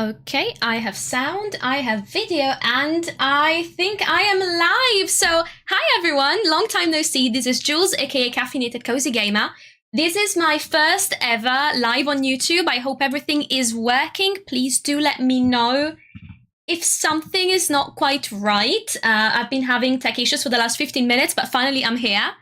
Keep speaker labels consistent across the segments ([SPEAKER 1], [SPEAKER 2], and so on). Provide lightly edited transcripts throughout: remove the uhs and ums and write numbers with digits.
[SPEAKER 1] Okay, I have sound, I have video, and I think I am live. So, hi everyone, long time no see. This is Jules, aka Caffeinated Cozy Gamer. This is my first ever live on YouTube. I hope everything is working. Please do let me know if something is not quite right. I've been having tech issues for the last 15 minutes, but finally I'm here.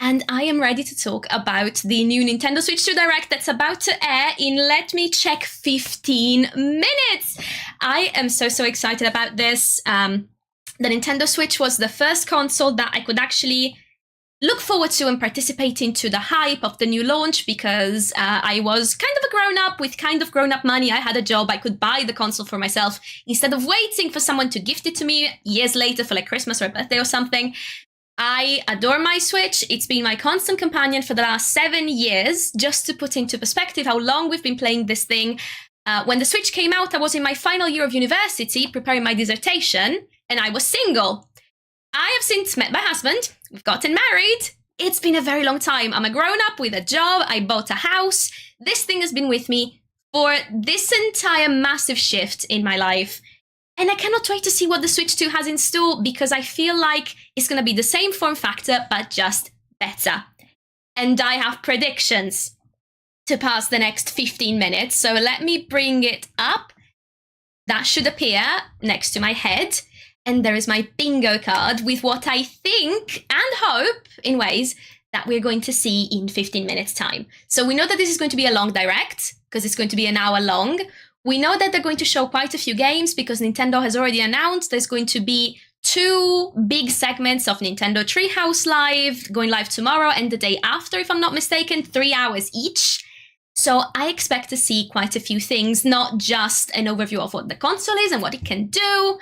[SPEAKER 1] And I am ready to talk about the new Nintendo Switch 2 Direct that's about to air in, let me check, 15 minutes. I am so excited about this. The Nintendo Switch was the first console that I could actually look forward to and participate into the hype of the new launch because I was kind of a grown-up with kind of grown-up money. I had a job. I could buy the console for myself instead of waiting for someone to gift it to me years later for like Christmas or a birthday or something. I adore my Switch. It's been my constant companion for the last 7 years. Just to put into perspective how long we've been playing this thing. When the Switch came out, I was in my final year of university preparing my dissertation, and I was single. I have since met my husband. We've gotten married. It's been a very long time. I'm a grown-up with a job. I bought a house. This thing has been with me for this entire massive shift in my life. And I cannot wait to see what the Switch 2 has in store because I feel like it's going to be the same form factor, but just better. And I have predictions to pass the next 15 minutes. So let me bring it up. That should appear next to my head. And there is my bingo card with what I think and hope, in ways, that we're going to see in 15 minutes time. So we know that this is going to be a long direct because it's going to be an hour long. We know that they're going to show quite a few games because Nintendo has already announced there's going to be 2 big segments of Nintendo Treehouse Live, going live tomorrow and the day after, if I'm not mistaken, 3 hours each. So I expect to see quite a few things, not just an overview of what the console is and what it can do.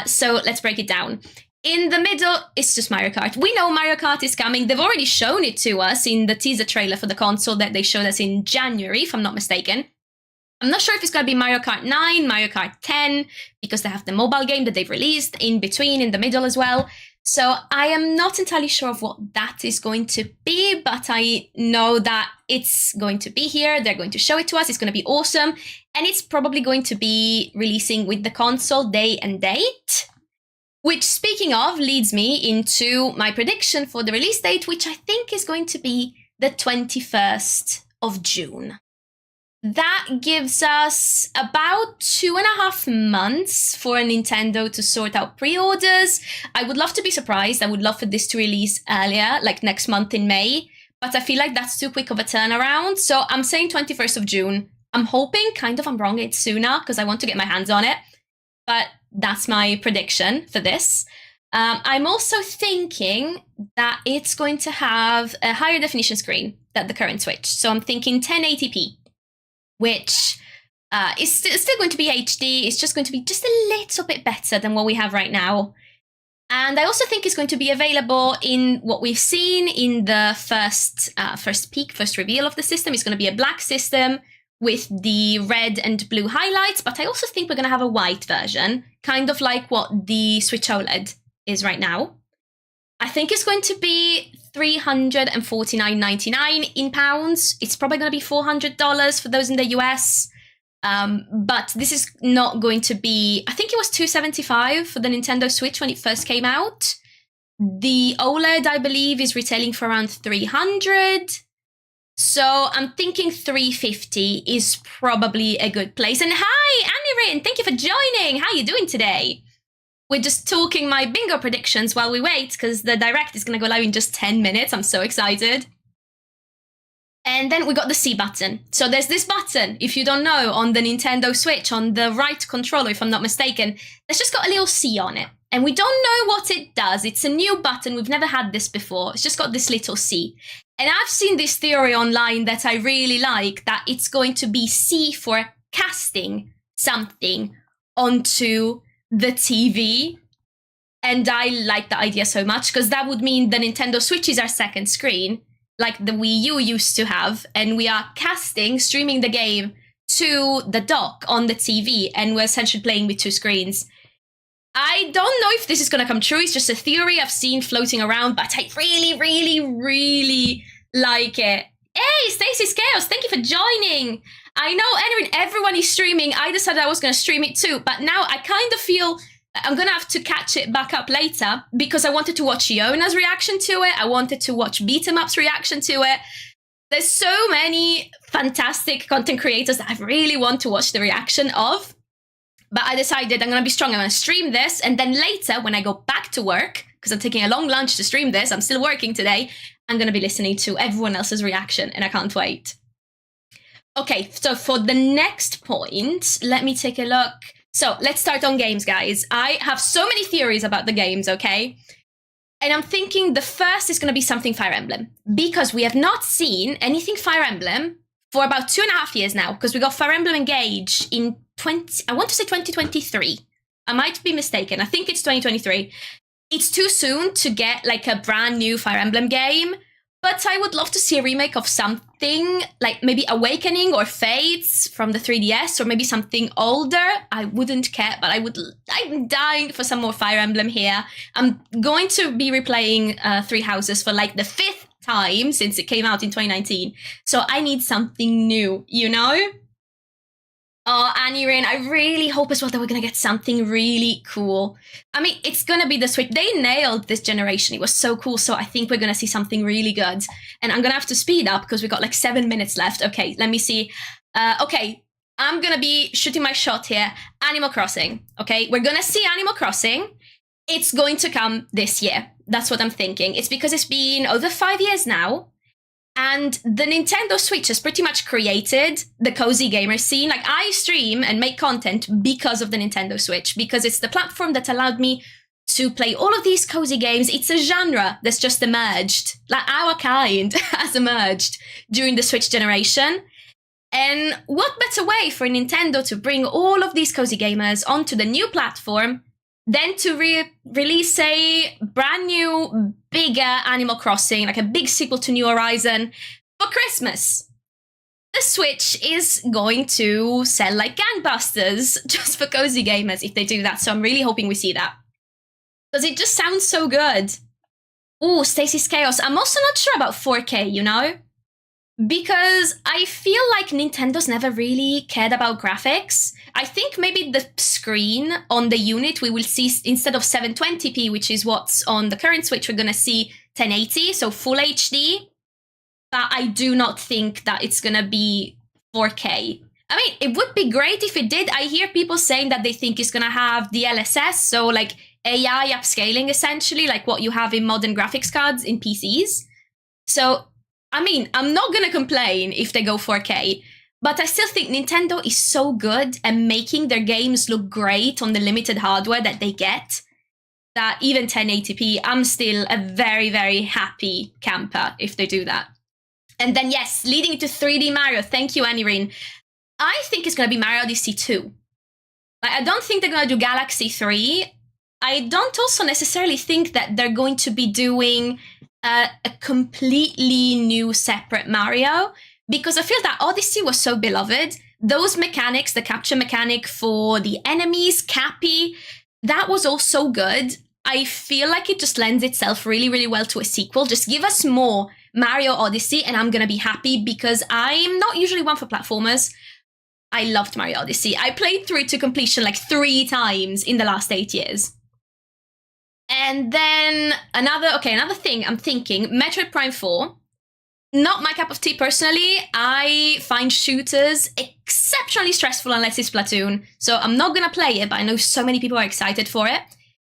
[SPEAKER 1] So let's break it down. In the middle, it's just Mario Kart. We know Mario Kart is coming. They've already shown it to us in the teaser trailer for the console that they showed us in January, if I'm not mistaken. I'm not sure if it's going to be Mario Kart 9, Mario Kart 10, because they have the mobile game that they've released in between, in the middle as well. So I am not entirely sure of what that is going to be, but I know that it's going to be here. They're going to show it to us. It's going to be awesome. And it's probably going to be releasing with the console day and date. Which, speaking of, leads me into my prediction for the release date, which I think is going to be the 21st of June. That gives us about 2.5 months for Nintendo to sort out pre-orders. I would love to be surprised. I would love for this to release earlier, like next month in May. But I feel like that's too quick of a turnaround. So I'm saying 21st of June. I'm hoping, I'm wrong, it's sooner because I want to get my hands on it. But that's my prediction for this. I'm also thinking that it's going to have a higher definition screen than the current Switch. So I'm thinking 1080p. Which is still going to be HD. It's just going to be just a little bit better than what we have right now. And I also think it's going to be available in what we've seen in the first reveal of the system. It's going to be a black system with the red and blue highlights. But I also think we're going to have a white version, kind of like what the Switch OLED is right now. I think it's going to be $349.99 in pounds. It's probably going to be $400 for those in the US. But this is not going to be, I think it was $275 for the Nintendo Switch when it first came out. The OLED, I believe, is retailing for around $300. So I'm thinking $350 is probably a good place. And hi, Anirin, thank you for joining. How are you doing today? We're just talking my bingo predictions while we wait because the direct is going to go live in just 10 minutes. I'm so excited. And then we got the C button. So there's this button, if you don't know, on the Nintendo Switch, on the right controller, if I'm not mistaken. There's just got a little C on it. And we don't know what it does. It's a new button. We've never had this before. It's just got this little C. And I've seen this theory online that I really like, that it's going to be C for casting something onto the TV. And I like the idea so much because that would mean the Nintendo Switch is our second screen, like the Wii U used to have, and we are streaming the game to the dock on the TV, and we're essentially playing with 2 screens. I don't know if this is going to come true. It's just a theory I've seen floating around, but I really like it. Hey, Stacey Scales, thank you for joining. I know everyone is streaming. I decided I was going to stream it too, but now I kind of feel I'm going to have to catch it back up later because I wanted to watch Iona's reaction to it. I wanted to watch Beat 'em Up's reaction to it. There's so many fantastic content creators that I really want to watch the reaction of. But I decided I'm going to be strong. I'm going to stream this. And then later, when I go back to work, because I'm taking a long lunch to stream this, I'm still working today, I'm going to be listening to everyone else's reaction. And I can't wait. Okay, so for the next point, let me take a look. So let's start on games, guys. I have so many theories about the games, okay? And I'm thinking the first is going to be something Fire Emblem. Because we have not seen anything Fire Emblem for about 2.5 years now. Because we got Fire Emblem Engage in 2023. I might be mistaken. I think it's 2023. It's too soon to get like a brand new Fire Emblem game. But I would love to see a remake of something like maybe Awakening or Fates from the 3DS or maybe something older. I wouldn't care, but I'm dying for some more Fire Emblem here. I'm going to be replaying Three Houses for like the 5th time since it came out in 2019. So I need something new, you know? Oh, Anirin, I really hope as well that we're going to get something really cool. I mean, it's going to be the Switch. They nailed this generation. It was so cool. So I think we're going to see something really good. And I'm going to have to speed up because we've got like 7 minutes left. Okay, let me see. Okay, I'm going to be shooting my shot here. Animal Crossing. Okay, we're going to see Animal Crossing. It's going to come this year. That's what I'm thinking. It's because it's been over 5 years now. And the Nintendo Switch has pretty much created the cozy gamer scene. Like, I stream and make content because of the Nintendo Switch, because it's the platform that allowed me to play all of these cozy games. It's a genre that's just emerged. Like, our kind has emerged during the Switch generation. And what better way for Nintendo to bring all of these cozy gamers onto the new platform than to release a brand new, bigger Animal Crossing, like a big sequel to New Horizon, for Christmas. The Switch is going to sell like gangbusters just for cozy gamers if they do that. So I'm really hoping we see that. Because it just sounds so good. Ooh, Stacy's Chaos. I'm also not sure about 4K, you know? Because I feel like Nintendo's never really cared about graphics. I think maybe the screen on the unit we will see, instead of 720p, which is what's on the current Switch, we're going to see 1080, so full HD. But I do not think that it's going to be 4K. I mean, it would be great if it did. I hear people saying that they think it's going to have DLSS, so like AI upscaling essentially, like what you have in modern graphics cards in PCs. So I mean, I'm not going to complain if they go 4K, but I still think Nintendo is so good at making their games look great on the limited hardware that they get, that even 1080p, I'm still a very, very happy camper if they do that. And then, yes, leading to 3D Mario. Thank you, Anirin. I think it's going to be Mario Odyssey 2. Like, I don't think they're going to do Galaxy 3. I don't also necessarily think that they're going to be doing a completely new separate Mario, because I feel that Odyssey was so beloved. Those mechanics, the capture mechanic for the enemies, Cappy, that was all so good. I feel like it just lends itself really, really well to a sequel. Just give us more Mario Odyssey and I'm going to be happy, because I'm not usually one for platformers. I loved Mario Odyssey. I played through it to completion like 3 times in the last 8 years. And then another thing I'm thinking, Metroid Prime 4. Not my cup of tea personally. I find shooters exceptionally stressful unless it's Splatoon. So I'm not going to play it, but I know so many people are excited for it.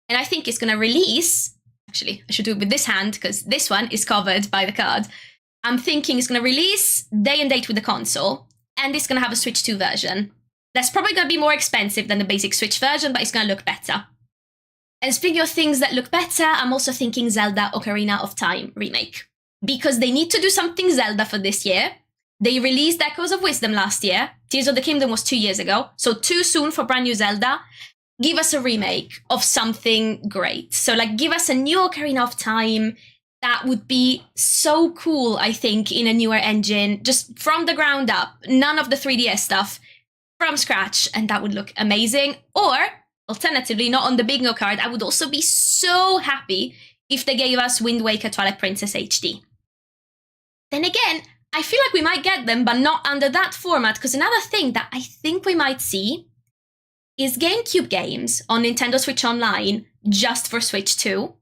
[SPEAKER 1] And I think it's going to release... Actually, I should do it with this hand because this one is covered by the card. I'm thinking it's going to release day and date with the console. And it's going to have a Switch 2 version. That's probably going to be more expensive than the basic Switch version, but it's going to look better. And speaking of things that look better, I'm also thinking Zelda Ocarina of Time remake. Because they need to do something Zelda for this year. They released Echoes of Wisdom last year. Tears of the Kingdom was 2 years ago. So too soon for brand new Zelda. Give us a remake of something great. So like give us a new Ocarina of Time. That would be so cool, I think, in a newer engine. Just from the ground up. None of the 3DS stuff. From scratch. And that would look amazing. Or... alternatively, not on the bingo card, I would also be so happy if they gave us Wind Waker Twilight Princess HD. Then again, I feel like we might get them, but not under that format, because another thing that I think we might see is GameCube games on Nintendo Switch Online just for Switch 2.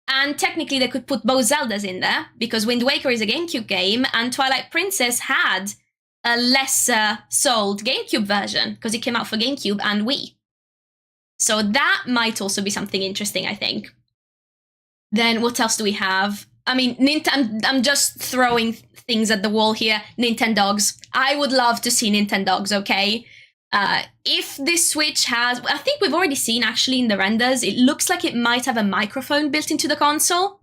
[SPEAKER 1] And technically they could put both Zeldas in there, because Wind Waker is a GameCube game, and Twilight Princess had a lesser sold GameCube version, because it came out for GameCube and Wii. So that might also be something interesting, I think. Then what else do we have? I mean, I'm just throwing things at the wall here. Nintendogs. I would love to see Nintendogs, okay? If this Switch has... I think we've already seen, actually, in the renders, it looks like it might have a microphone built into the console.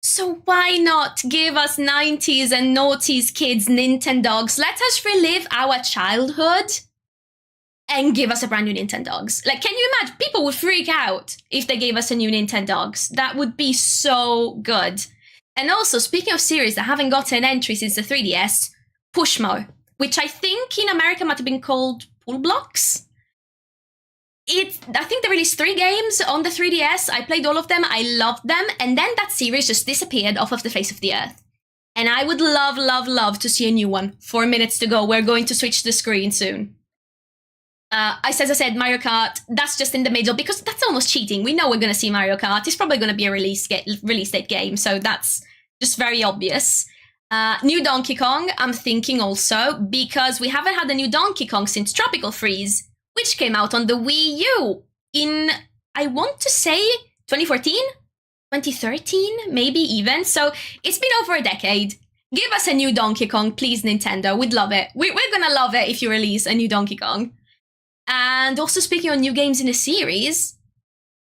[SPEAKER 1] So why not give us 90s and noughties kids Nintendogs? Let us relive our childhood and give us a brand new Nintendogs. Like, can you imagine? People would freak out if they gave us a new Nintendogs. That would be so good. And also, speaking of series that haven't gotten an entry since the 3DS, Pushmo, which I think in America might have been called Pool Blocks. I think they released 3 games on the 3DS. I played all of them. I loved them. And then that series just disappeared off of the face of the earth. And I would love, love, love to see a new one. 4 minutes to go. We're going to switch the screen soon. As I said, Mario Kart, that's just in the middle, because that's almost cheating. We know we're going to see Mario Kart. It's probably going to be a release date game, so that's just very obvious. New Donkey Kong, I'm thinking also, because we haven't had a new Donkey Kong since Tropical Freeze, which came out on the Wii U in, I want to say, 2014? 2013, maybe even. So it's been over a decade. Give us a new Donkey Kong, please, Nintendo. We'd love it. We're going to love it if you release a new Donkey Kong. And also, speaking of new games in a series,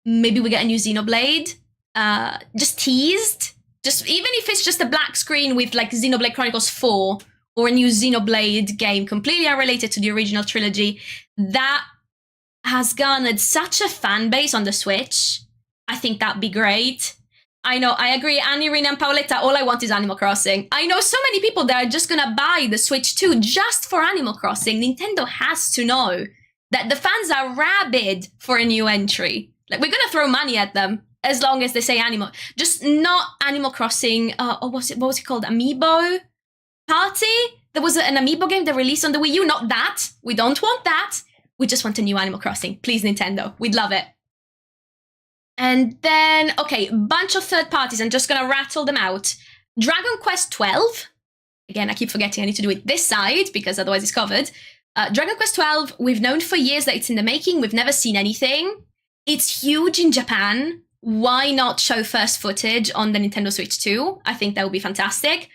[SPEAKER 1] maybe we get a new Xenoblade, just teased. Just even if it's just a black screen with like Xenoblade Chronicles 4 or a new Xenoblade game completely unrelated to the original trilogy, that has garnered such a fan base on the Switch. I think that'd be great. I know, I agree, Annie, Rina, and Paoletta, all I want is Animal Crossing. I know so many people that are just gonna buy the Switch 2 just for Animal Crossing. Nintendo has to know that the fans are rabid for a new entry. Like, we're gonna throw money at them as long as they say Animal. Just not Animal Crossing, what was it called? Amiibo Party? There was an Amiibo game that released on the Wii U. Not that. We don't want that. We just want a new Animal Crossing. Please, Nintendo. We'd love it. And then, okay, bunch of third parties. I'm just gonna rattle them out. Dragon Quest 12. Again, I keep forgetting I need to do it this side because otherwise it's covered. Dragon Quest 12, we've known for years that it's in the making. We've never seen anything. It's huge in Japan. Why not show first footage on the Nintendo Switch 2? I think that would be fantastic.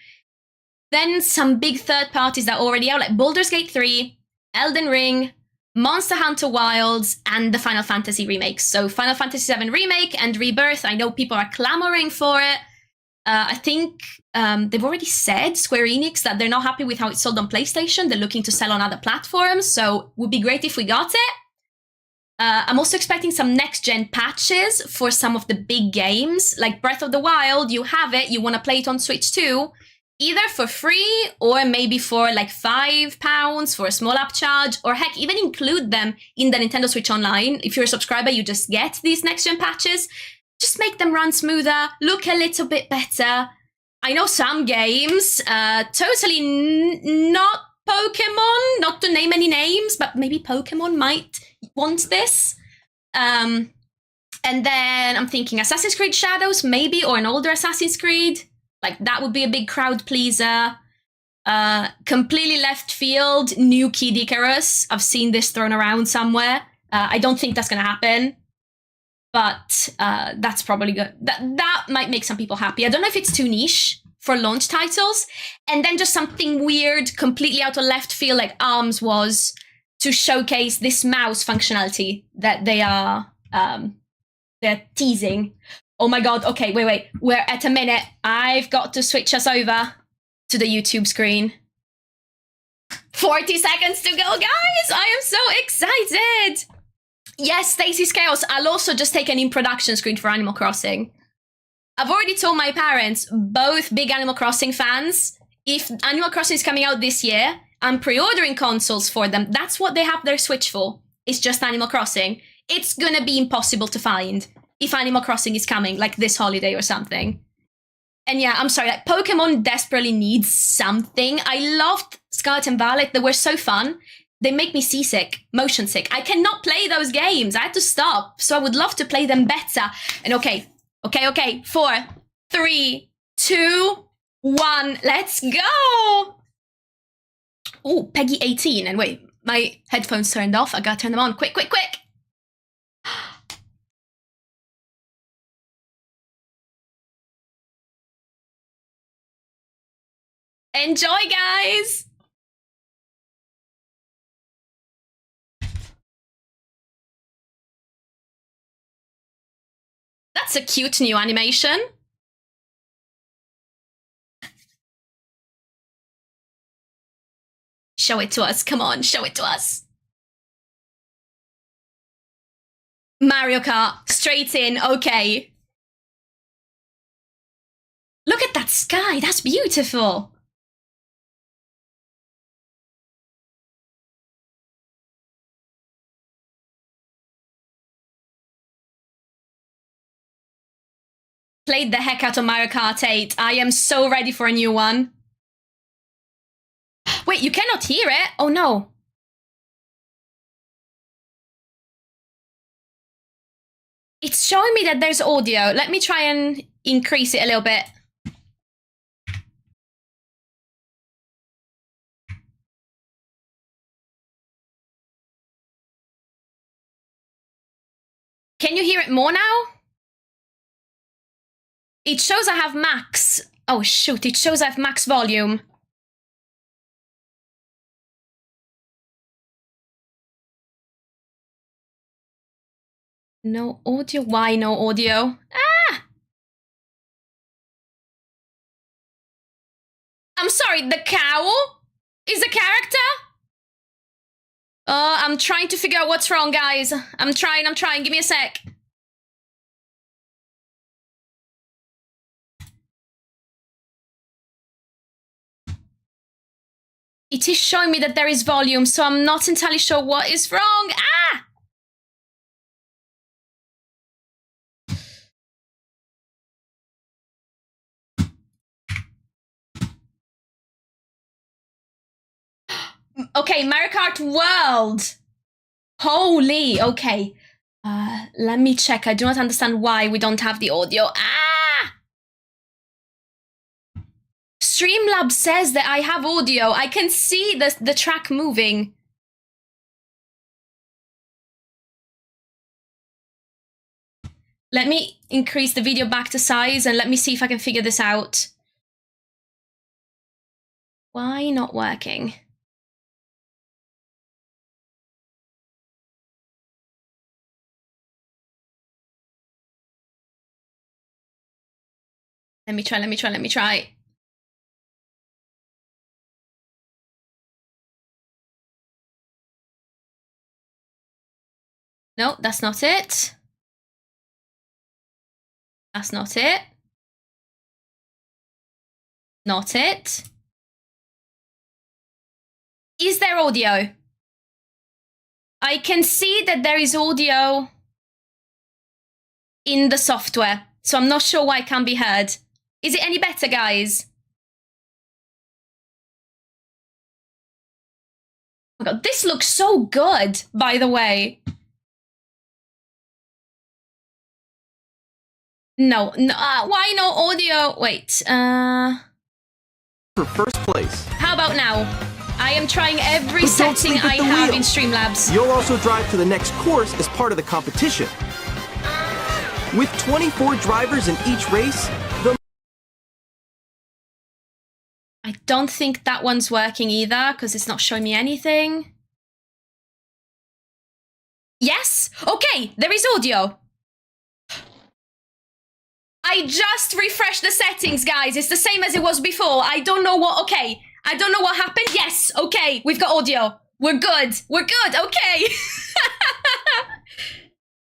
[SPEAKER 1] Then some big third parties that are already out, like Baldur's Gate 3, Elden Ring, Monster Hunter Wilds, and the Final Fantasy remakes. So Final Fantasy VII Remake and Rebirth, I know people are clamoring for it. I think they've already said, Square Enix, that they're not happy with how it's sold on PlayStation. They're looking to sell on other platforms, so it would be great if we got it. I'm also expecting some next-gen patches for some of the big games, like Breath of the Wild. You have it, you want to play it on Switch 2, either for free or maybe for like £5 for a small app charge, or heck, even include them in the Nintendo Switch Online. If you're a subscriber, you just get these next-gen patches. Just make them run smoother, look a little bit better. I know some games, totally not Pokemon, not to name any names, but maybe Pokemon might want this. And then I'm thinking Assassin's Creed Shadows, maybe, or an older Assassin's Creed. Like, that would be a big crowd pleaser. Completely left field, new Kid Icarus. I've seen this thrown around somewhere. I don't think that's going to happen. But that's probably good. That might make some people happy. I don't know if it's too niche for launch titles. And then just something weird, completely out of left field, like ARMS was, to showcase this mouse functionality that they're teasing. Oh my god, okay, wait. We're at a minute. I've got to switch us over to the YouTube screen. 40 seconds to go, guys! I am so excited! Yes, Stacey's Chaos. I'll also just take an in-production screen for Animal Crossing. I've already told my parents, both big Animal Crossing fans, if Animal Crossing is coming out this year, I'm pre-ordering consoles for them. That's what they have their Switch for. It's just Animal Crossing. It's gonna be impossible to find if Animal Crossing is coming, like this holiday or something. And yeah, I'm sorry, like Pokemon desperately needs something. I loved Scarlet and Violet. They were so fun. They make me seasick, motion sick. I cannot play those games. I had to stop. So I would love to play them better. And okay. 4, 3, 2, 1. Let's go. Oh, Peggy 18. And wait, my headphones turned off. I gotta turn them on. Quick. Enjoy, guys. That's a cute new animation. Show it to us. Come on, show it to us. Mario Kart, straight in. Okay. Look at that sky. That's beautiful. Played the heck out of Mario Kart 8. I am so ready for a new one. Wait, you cannot hear it? Oh no. It's showing me that there's audio. Let me try and increase it a little bit. Can you hear it more now? It shows I have max. Oh shoot, it shows I have max volume. No audio? Why no audio? Ah! I'm sorry, the cow is a character? I'm trying to figure out what's wrong, guys. I'm trying. Give me a sec. It is showing me that there is volume, so I'm not entirely sure what is wrong. Ah! Okay, Mario Kart World. Holy, okay. Let me check. I do not understand why we don't have the audio. Ah! Streamlabs says that I have audio. I can see the track moving. Let me increase the video back to size and let me see if I can figure this out. Why not working? Let me try. No, that's not it. That's not it. Not it. Is there audio? I can see that there is audio in the software, so I'm not sure why it can't be heard. Is it any better, guys? Oh my God, this looks so good, by the way. No, why no audio? Wait,
[SPEAKER 2] For first place.
[SPEAKER 1] How about now? I am trying every setting I have in Streamlabs.
[SPEAKER 2] You'll also drive to the next course as part of the competition. With 24 drivers in each race,
[SPEAKER 1] I don't think that one's working either because it's not showing me anything. Yes? Okay, there is audio. I just refreshed the settings, guys. It's the same as it was before. I don't know what... Okay, I don't know what happened. Yes, okay, we've got audio. We're good. Okay.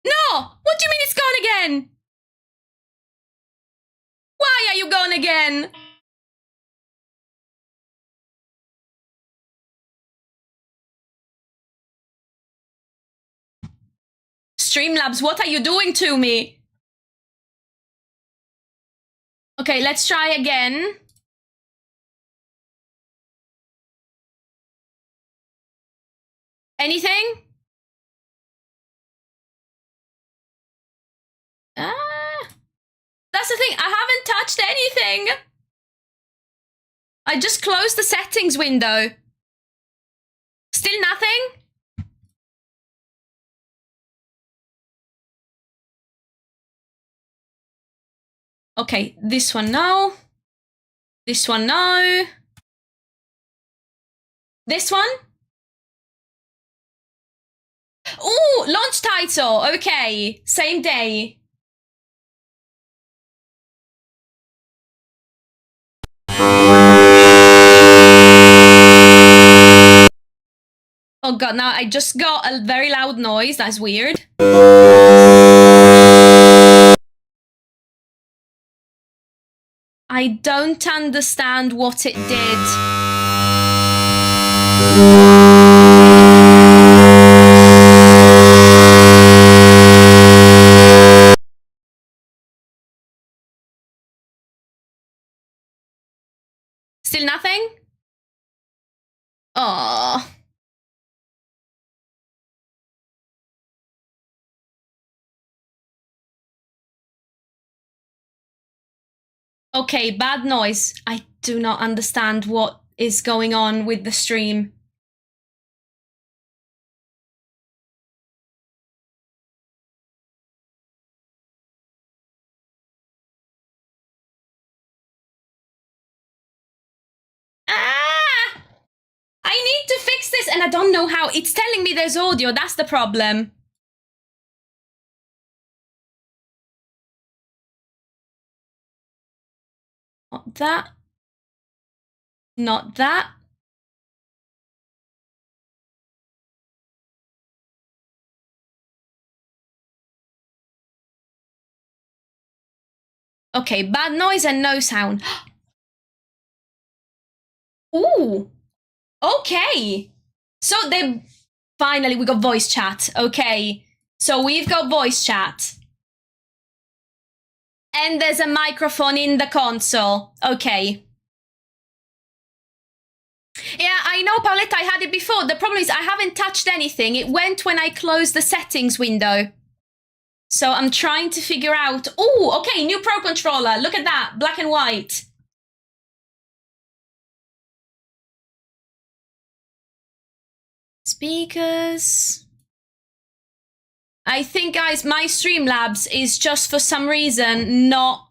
[SPEAKER 1] No, what do you mean it's gone again? Why are you gone again? Streamlabs, what are you doing to me? Okay, let's try again. Anything? That's the thing, I haven't touched anything. I just closed the settings window. Still nothing? Okay, this one no. This one no. This one? Ooh, launch title. Okay, same day. Oh god, now I just got a very loud noise. That's weird. I don't understand what it did. Still nothing? Oh. Okay, bad noise. I do not understand what is going on with the stream. Ah! I need to fix this and I don't know how. It's telling me there's audio. That's the problem. Not that. Not that. Okay, bad noise and no sound. Ooh. Okay. So they... Finally, we got voice chat. Okay. So we've got voice chat. And there's a microphone in the console. Okay. Yeah, I know, Pauletta, I had it before. The problem is I haven't touched anything. It went when I closed the settings window. So I'm trying to figure out... Oh, okay, new Pro Controller. Look at that, black and white. Speakers. I think, guys, my Streamlabs is just for some reason not...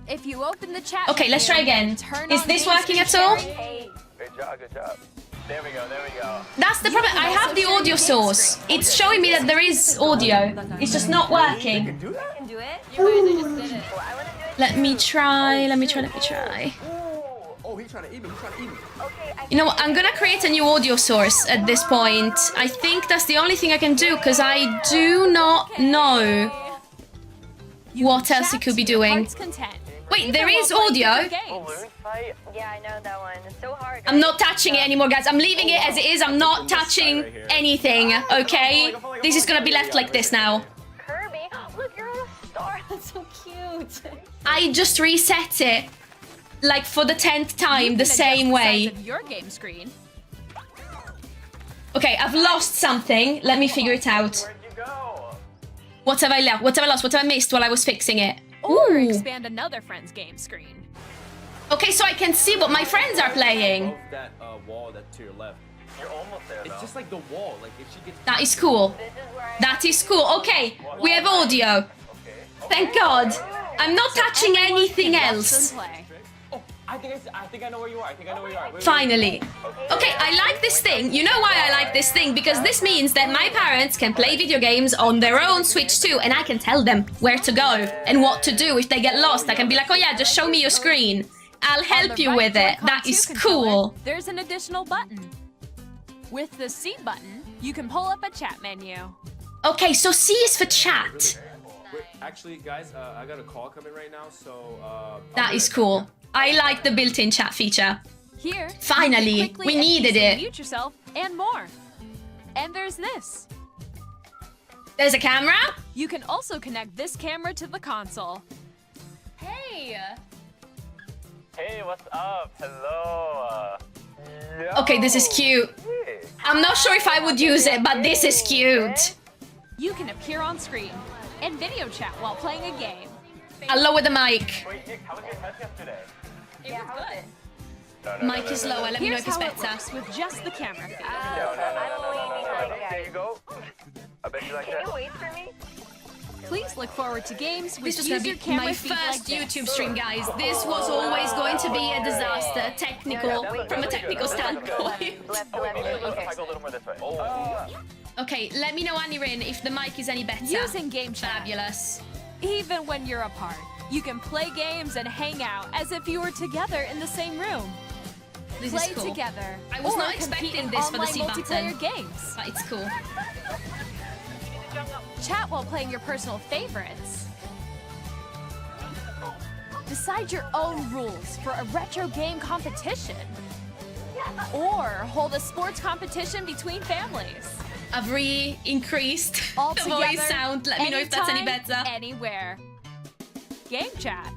[SPEAKER 3] If you open the chat...
[SPEAKER 1] Okay, let's try again. Is this working at all?
[SPEAKER 4] Good job, good job. There we go, there we go.
[SPEAKER 1] That's the problem. I have the audio source. It's showing me that there is audio. It's just not working.
[SPEAKER 4] Do that?
[SPEAKER 3] can do it. You literally just did it.
[SPEAKER 1] Let me try.
[SPEAKER 4] Oh, he's trying to eat me,
[SPEAKER 1] You know what? I'm gonna create a new audio source at this point. I think that's the only thing I can do, because I do not know what else it could be doing. Wait, there is audio.
[SPEAKER 4] Balloon fight?
[SPEAKER 5] Yeah, I know that one. It's so hard.
[SPEAKER 1] I'm not touching it anymore, guys. I'm leaving it as it is. I'm not touching anything, okay? This is gonna be left like this now.
[SPEAKER 5] Kirby, look, you're on a star. That's so cute.
[SPEAKER 1] I just reset it, like for the 10th time, the same way.
[SPEAKER 3] Your game screen.
[SPEAKER 1] Okay, I've lost something. Let me figure it out.
[SPEAKER 4] Where'd you go?
[SPEAKER 1] What have I left? What have I lost? What have I missed while I was fixing it?
[SPEAKER 3] Or
[SPEAKER 1] Ooh.
[SPEAKER 3] expand another friend's game screen.
[SPEAKER 1] Okay, so I can see what my friends are playing.
[SPEAKER 6] Above that wall that's to your left.
[SPEAKER 4] You're almost there, though.
[SPEAKER 6] It's just like the wall. Like if she gets.
[SPEAKER 1] That is cool.
[SPEAKER 5] This is where I
[SPEAKER 1] That is cool. Okay, we have audio.
[SPEAKER 4] Okay.
[SPEAKER 1] Thank God. I'm not touching
[SPEAKER 3] Everyone
[SPEAKER 1] anything
[SPEAKER 3] can watch
[SPEAKER 1] else.
[SPEAKER 3] them play.
[SPEAKER 6] Oh, I think I know where you are. I think I know where you are. Wait,
[SPEAKER 1] Finally. Okay, I like this thing. You know why I like this thing? Because this means that my parents can play video games on their own Switch too, and I can tell them where to go and what to do if they get lost. I can be like, oh yeah, just show me your screen. I'll
[SPEAKER 3] On
[SPEAKER 1] help
[SPEAKER 3] the
[SPEAKER 1] you
[SPEAKER 3] right
[SPEAKER 1] with it.
[SPEAKER 3] Joy-Con
[SPEAKER 1] That
[SPEAKER 3] 2
[SPEAKER 1] is
[SPEAKER 3] controller,
[SPEAKER 1] cool.
[SPEAKER 3] There's an additional button. With the C button, you can pull up a chat menu.
[SPEAKER 1] Okay, so C is for chat.
[SPEAKER 6] Wait, actually, guys, I got a call coming right now, so.
[SPEAKER 1] That is cool. I like the built-in chat feature.
[SPEAKER 3] Here,
[SPEAKER 1] Finally,
[SPEAKER 3] you can quickly
[SPEAKER 1] we needed
[SPEAKER 3] and
[SPEAKER 1] it.
[SPEAKER 3] easily mute yourself and more. And there's this.
[SPEAKER 1] There's a camera?
[SPEAKER 3] You can also connect this camera to the console.
[SPEAKER 5] Hey,
[SPEAKER 4] what's up? Hello.
[SPEAKER 1] Okay, this is cute. I'm not sure if I would use it, but this is cute.
[SPEAKER 3] You can appear on screen and video chat while playing a game.
[SPEAKER 1] I'll lower the mic.
[SPEAKER 4] Wait, Nick, how was your test yesterday?
[SPEAKER 5] Yeah, how was it?
[SPEAKER 1] Mic is lower. Let me know
[SPEAKER 3] Here's
[SPEAKER 1] if it's
[SPEAKER 3] how it
[SPEAKER 1] better.
[SPEAKER 3] works with just the camera feed.
[SPEAKER 4] There you go. I bet you like
[SPEAKER 5] Can
[SPEAKER 4] that.
[SPEAKER 5] you wait for me?
[SPEAKER 3] Please look forward to games with
[SPEAKER 1] This was gonna
[SPEAKER 3] user
[SPEAKER 1] be
[SPEAKER 3] camera
[SPEAKER 1] my
[SPEAKER 3] feed like
[SPEAKER 1] first
[SPEAKER 3] this.
[SPEAKER 1] YouTube stream, guys. This was always going to be a disaster, from a technical standpoint.
[SPEAKER 5] Left,
[SPEAKER 4] Maybe
[SPEAKER 5] left,
[SPEAKER 4] a
[SPEAKER 5] okay.
[SPEAKER 4] little more this way.
[SPEAKER 1] Okay, let me know, Anirin, if the mic is any better.
[SPEAKER 3] Using game chat.
[SPEAKER 1] Fabulous.
[SPEAKER 3] Even when you're apart, you can play games and hang out as if you were together in the same room.
[SPEAKER 1] This
[SPEAKER 3] Play
[SPEAKER 1] is cool.
[SPEAKER 3] together.
[SPEAKER 1] I was
[SPEAKER 3] or
[SPEAKER 1] not
[SPEAKER 3] compete
[SPEAKER 1] expecting
[SPEAKER 3] in
[SPEAKER 1] this for the
[SPEAKER 3] online
[SPEAKER 1] C
[SPEAKER 3] multiplayer
[SPEAKER 1] button.
[SPEAKER 3] games.
[SPEAKER 1] But it's cool.
[SPEAKER 3] Chat while playing your personal favorites. Decide your own rules for a retro game competition. Or hold a sports competition between families.
[SPEAKER 1] I've increased
[SPEAKER 3] All
[SPEAKER 1] the
[SPEAKER 3] together,
[SPEAKER 1] voice sound. Let me know if that's any
[SPEAKER 3] anytime,
[SPEAKER 1] better.
[SPEAKER 3] Anywhere. Game chat.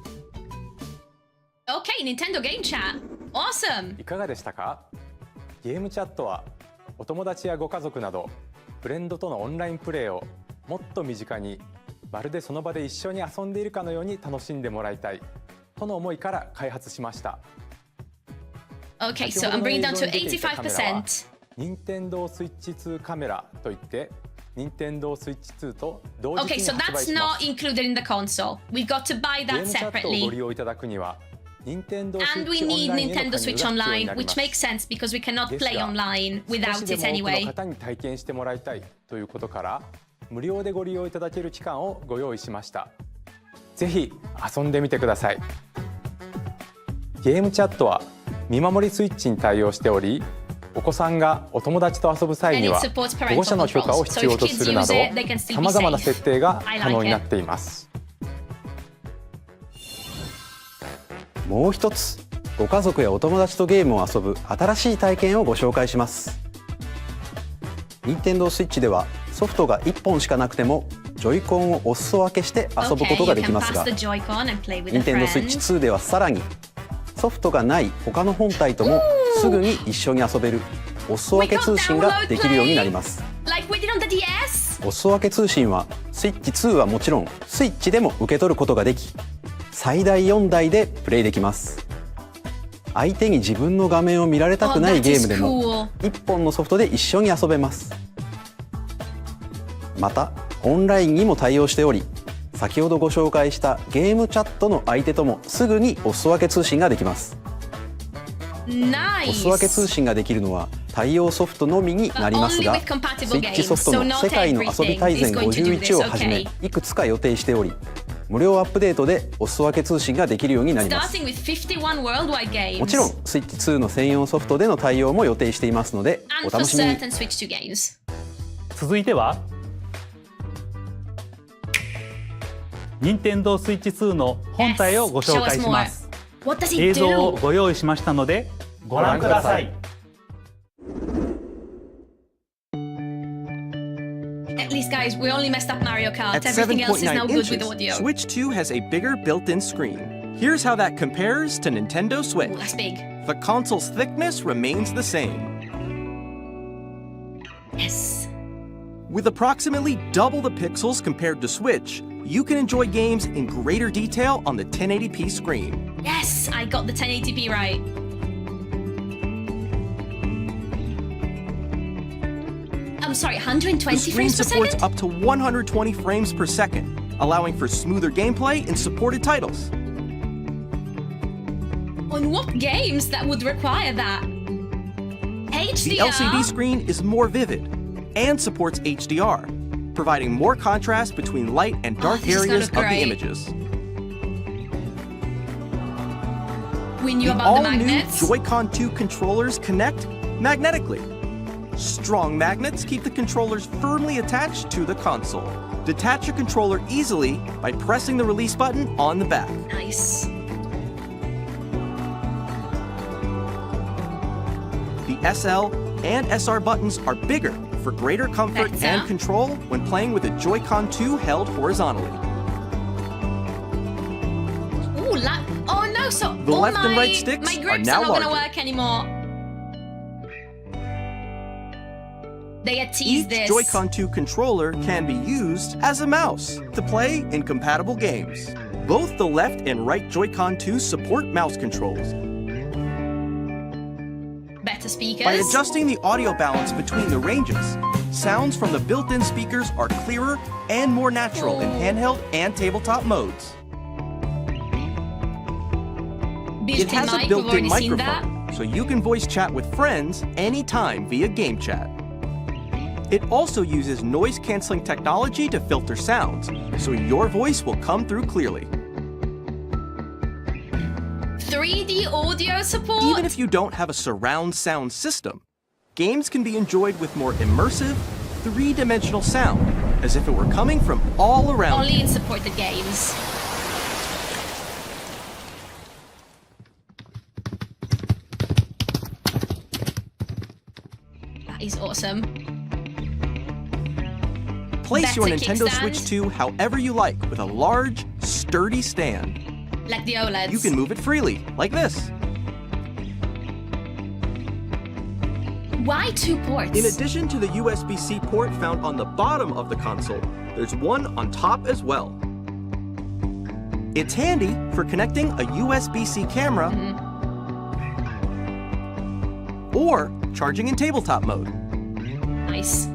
[SPEAKER 1] Okay, Nintendo Game Chat. Awesome.
[SPEAKER 7] いかがでしたか？ゲームチャットはお友達やご家族などフレンドとのオンラインプレイをもっと身近にまるでその場で一緒に遊んでいるかのように楽しんでもらいたいとの思いから開発しました。
[SPEAKER 1] Okay, so
[SPEAKER 7] 先ほ
[SPEAKER 1] I'm
[SPEAKER 7] どの
[SPEAKER 1] bringing
[SPEAKER 7] 映
[SPEAKER 1] down
[SPEAKER 7] 像
[SPEAKER 1] to
[SPEAKER 7] に出ていたカメラは
[SPEAKER 1] 85%.
[SPEAKER 7] 任天堂スイッチ2カメラといって任天堂スイッチ2と同時期
[SPEAKER 1] Okay,
[SPEAKER 7] に
[SPEAKER 1] so
[SPEAKER 7] 発売
[SPEAKER 1] that's
[SPEAKER 7] しま
[SPEAKER 1] not
[SPEAKER 7] す。
[SPEAKER 1] included in the console. We've got to buy
[SPEAKER 7] ゲー
[SPEAKER 1] that
[SPEAKER 7] ムチャットをご
[SPEAKER 1] separately.
[SPEAKER 7] 利用いただくには任天堂スイ
[SPEAKER 1] And
[SPEAKER 7] ッ
[SPEAKER 1] we
[SPEAKER 7] チオン
[SPEAKER 1] need
[SPEAKER 7] ラインへの加入
[SPEAKER 1] Nintendo
[SPEAKER 7] が
[SPEAKER 1] Switch
[SPEAKER 7] 必要にな
[SPEAKER 1] Online,
[SPEAKER 7] りま
[SPEAKER 1] which
[SPEAKER 7] す。
[SPEAKER 1] makes sense because we cannot
[SPEAKER 7] です
[SPEAKER 1] play
[SPEAKER 7] が
[SPEAKER 1] online
[SPEAKER 7] 少
[SPEAKER 1] without
[SPEAKER 7] しで
[SPEAKER 1] it
[SPEAKER 7] も多くの
[SPEAKER 1] anyway.
[SPEAKER 7] 方に体験してもらいたいということから無料でご利用いただける期間をご用意しました。ぜひ遊んでみてください。ゲームチャットは見守りスイッチに対応しており、お子さんがお友達と遊ぶ際
[SPEAKER 1] And
[SPEAKER 7] に
[SPEAKER 1] it
[SPEAKER 7] は
[SPEAKER 1] supports
[SPEAKER 7] 保護者
[SPEAKER 1] parental
[SPEAKER 7] の許可
[SPEAKER 1] controls.
[SPEAKER 7] を
[SPEAKER 1] So
[SPEAKER 7] 必要
[SPEAKER 1] if
[SPEAKER 7] とす
[SPEAKER 1] kids
[SPEAKER 7] るな
[SPEAKER 1] use
[SPEAKER 7] ど
[SPEAKER 1] it, they can still
[SPEAKER 7] さ
[SPEAKER 1] be
[SPEAKER 7] まざまな
[SPEAKER 1] safe.
[SPEAKER 7] 設定が
[SPEAKER 1] I
[SPEAKER 7] 可能に
[SPEAKER 1] like
[SPEAKER 7] な
[SPEAKER 1] it.
[SPEAKER 7] っています。
[SPEAKER 8] もう一つ、ご家族やお友達とゲームを遊ぶ新しい体験をご紹介します。Nintendo Switch ではソフトが1本しかなくてもジョイコンをお裾分けして遊ぶ
[SPEAKER 1] Okay,
[SPEAKER 8] ことが
[SPEAKER 1] you
[SPEAKER 8] でき
[SPEAKER 1] can
[SPEAKER 8] ます
[SPEAKER 1] pass
[SPEAKER 8] が
[SPEAKER 1] the Joy-Con and play with a
[SPEAKER 8] Nintendo Switch
[SPEAKER 1] friend.
[SPEAKER 8] 2ではさらにソフトがない他の本体ともすぐに一緒に遊べるお裾分け通信ができるようになります。
[SPEAKER 1] Like we did on the DS.
[SPEAKER 8] お裾分け通信はスイッチ2はもちろんスイッチでも受け取ることができ最大4台でプレイできます。相手に自分の画面を見られたくないゲームでも1本のソフトで一緒に遊べます。またオンラインにも対応しており先ほどご紹介したゲームチャットの相手ともすぐにお裾分け通信ができます。お裾分け通
[SPEAKER 1] Nice.
[SPEAKER 8] 信ができるのは対応ソフトのみになりますが
[SPEAKER 1] But only with compatible
[SPEAKER 8] スイッチソフト
[SPEAKER 1] games, so
[SPEAKER 8] の
[SPEAKER 1] not
[SPEAKER 8] 世界の遊び大全
[SPEAKER 1] everything is going to do
[SPEAKER 8] 51
[SPEAKER 1] this,
[SPEAKER 8] をはじめ
[SPEAKER 1] okay.
[SPEAKER 8] いくつか予定しており無料アップデートでお裾分け通信ができるようになります。
[SPEAKER 1] Starting with 51 worldwide games.
[SPEAKER 8] もちろんスイッチ2の専用ソフトでの対応も予定していますのでお
[SPEAKER 1] And for
[SPEAKER 8] 楽しみに。
[SPEAKER 1] certain Switch 2 games.
[SPEAKER 9] 続いては任天堂スイッチ2の本体をご紹介します。
[SPEAKER 1] What does
[SPEAKER 9] 映
[SPEAKER 1] it
[SPEAKER 9] 像を
[SPEAKER 1] do?
[SPEAKER 9] ご用意しましたのでご覧ください。
[SPEAKER 1] At least, guys, we only messed up Mario Kart.
[SPEAKER 2] At
[SPEAKER 1] Everything else is now
[SPEAKER 2] 7.9
[SPEAKER 1] good with
[SPEAKER 2] inches,
[SPEAKER 1] audio.
[SPEAKER 2] Switch 2 has a bigger built-in screen. Here's how that compares to Nintendo Switch.
[SPEAKER 1] Ooh, that's big.
[SPEAKER 2] The console's thickness remains the same.
[SPEAKER 1] Yes.
[SPEAKER 2] With approximately double the pixels compared to Switch, you can enjoy games in greater detail on the 1080p screen.
[SPEAKER 1] Yes, I got the 1080p right. I'm sorry, 120
[SPEAKER 2] The screen
[SPEAKER 1] frames per
[SPEAKER 2] supports
[SPEAKER 1] second?
[SPEAKER 2] up to 120 frames per second, allowing for smoother gameplay in supported titles.
[SPEAKER 1] On what games that would require that?
[SPEAKER 2] The
[SPEAKER 1] HDR?
[SPEAKER 2] LCD screen is more vivid and supports HDR, providing more contrast between light and dark
[SPEAKER 1] this is gonna
[SPEAKER 2] areas of
[SPEAKER 1] look
[SPEAKER 2] the
[SPEAKER 1] great.
[SPEAKER 2] images.
[SPEAKER 1] We knew
[SPEAKER 2] The
[SPEAKER 1] about the
[SPEAKER 2] all-new
[SPEAKER 1] magnets.
[SPEAKER 2] Joy-Con 2 controllers connect magnetically. Strong magnets keep the controllers firmly attached to the console. Detach your controller easily by pressing the release button on the back.
[SPEAKER 1] Nice.
[SPEAKER 2] The SL and SR buttons are bigger for greater comfort
[SPEAKER 1] Better.
[SPEAKER 2] and control when playing with the Joy-Con 2 held horizontally.
[SPEAKER 1] Ooh, oh no, Oh, so
[SPEAKER 2] The
[SPEAKER 1] all
[SPEAKER 2] left and right
[SPEAKER 1] my
[SPEAKER 2] sticks are
[SPEAKER 1] grips
[SPEAKER 2] now
[SPEAKER 1] are not gonna
[SPEAKER 2] larger.
[SPEAKER 1] work anymore. They had teased
[SPEAKER 2] Each
[SPEAKER 1] this.
[SPEAKER 2] Joy-Con 2 controller can be used as a mouse to play in compatible games. Both the left and right Joy-Con 2 support mouse controls.
[SPEAKER 1] Better speakers.
[SPEAKER 2] By adjusting the audio balance between the ranges, sounds from the built-in speakers are clearer and more natural in handheld and tabletop modes.
[SPEAKER 1] Built-in
[SPEAKER 2] It has a
[SPEAKER 1] mic, we've
[SPEAKER 2] built-in
[SPEAKER 1] already seen that.
[SPEAKER 2] microphone, so you can voice chat with friends anytime via game chat. It also uses noise-canceling technology to filter sounds, so your voice will come through clearly.
[SPEAKER 1] 3D audio support.
[SPEAKER 2] Even if you don't have a surround sound system, games can be enjoyed with more immersive, three-dimensional sound, as if it were coming from all around
[SPEAKER 1] Only
[SPEAKER 2] you.
[SPEAKER 1] in supported games. That is awesome.
[SPEAKER 2] Place your
[SPEAKER 1] Better
[SPEAKER 2] Nintendo
[SPEAKER 1] kickstand.
[SPEAKER 2] Switch 2 however you like with a large, sturdy stand.
[SPEAKER 1] Like the OLEDs.
[SPEAKER 2] You can move it freely, like this.
[SPEAKER 1] Why 2 ports?
[SPEAKER 2] In addition to the USB-C port found on the bottom of the console, there's one on top as well. It's handy for connecting a USB-C camera or charging in tabletop mode.
[SPEAKER 1] Nice.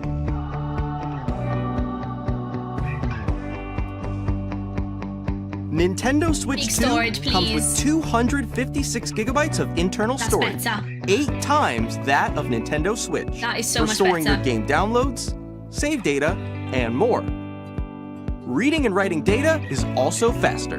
[SPEAKER 2] Nintendo Switch
[SPEAKER 1] Big
[SPEAKER 2] 2
[SPEAKER 1] storage,
[SPEAKER 2] comes with
[SPEAKER 1] please.
[SPEAKER 2] 256 gigabytes of internal
[SPEAKER 1] That's
[SPEAKER 2] storage,
[SPEAKER 1] better.
[SPEAKER 2] 8 times that of Nintendo Switch.
[SPEAKER 1] That is so
[SPEAKER 2] for
[SPEAKER 1] much
[SPEAKER 2] storing
[SPEAKER 1] better.
[SPEAKER 2] your game downloads, save data, and more. Reading and writing data is also faster.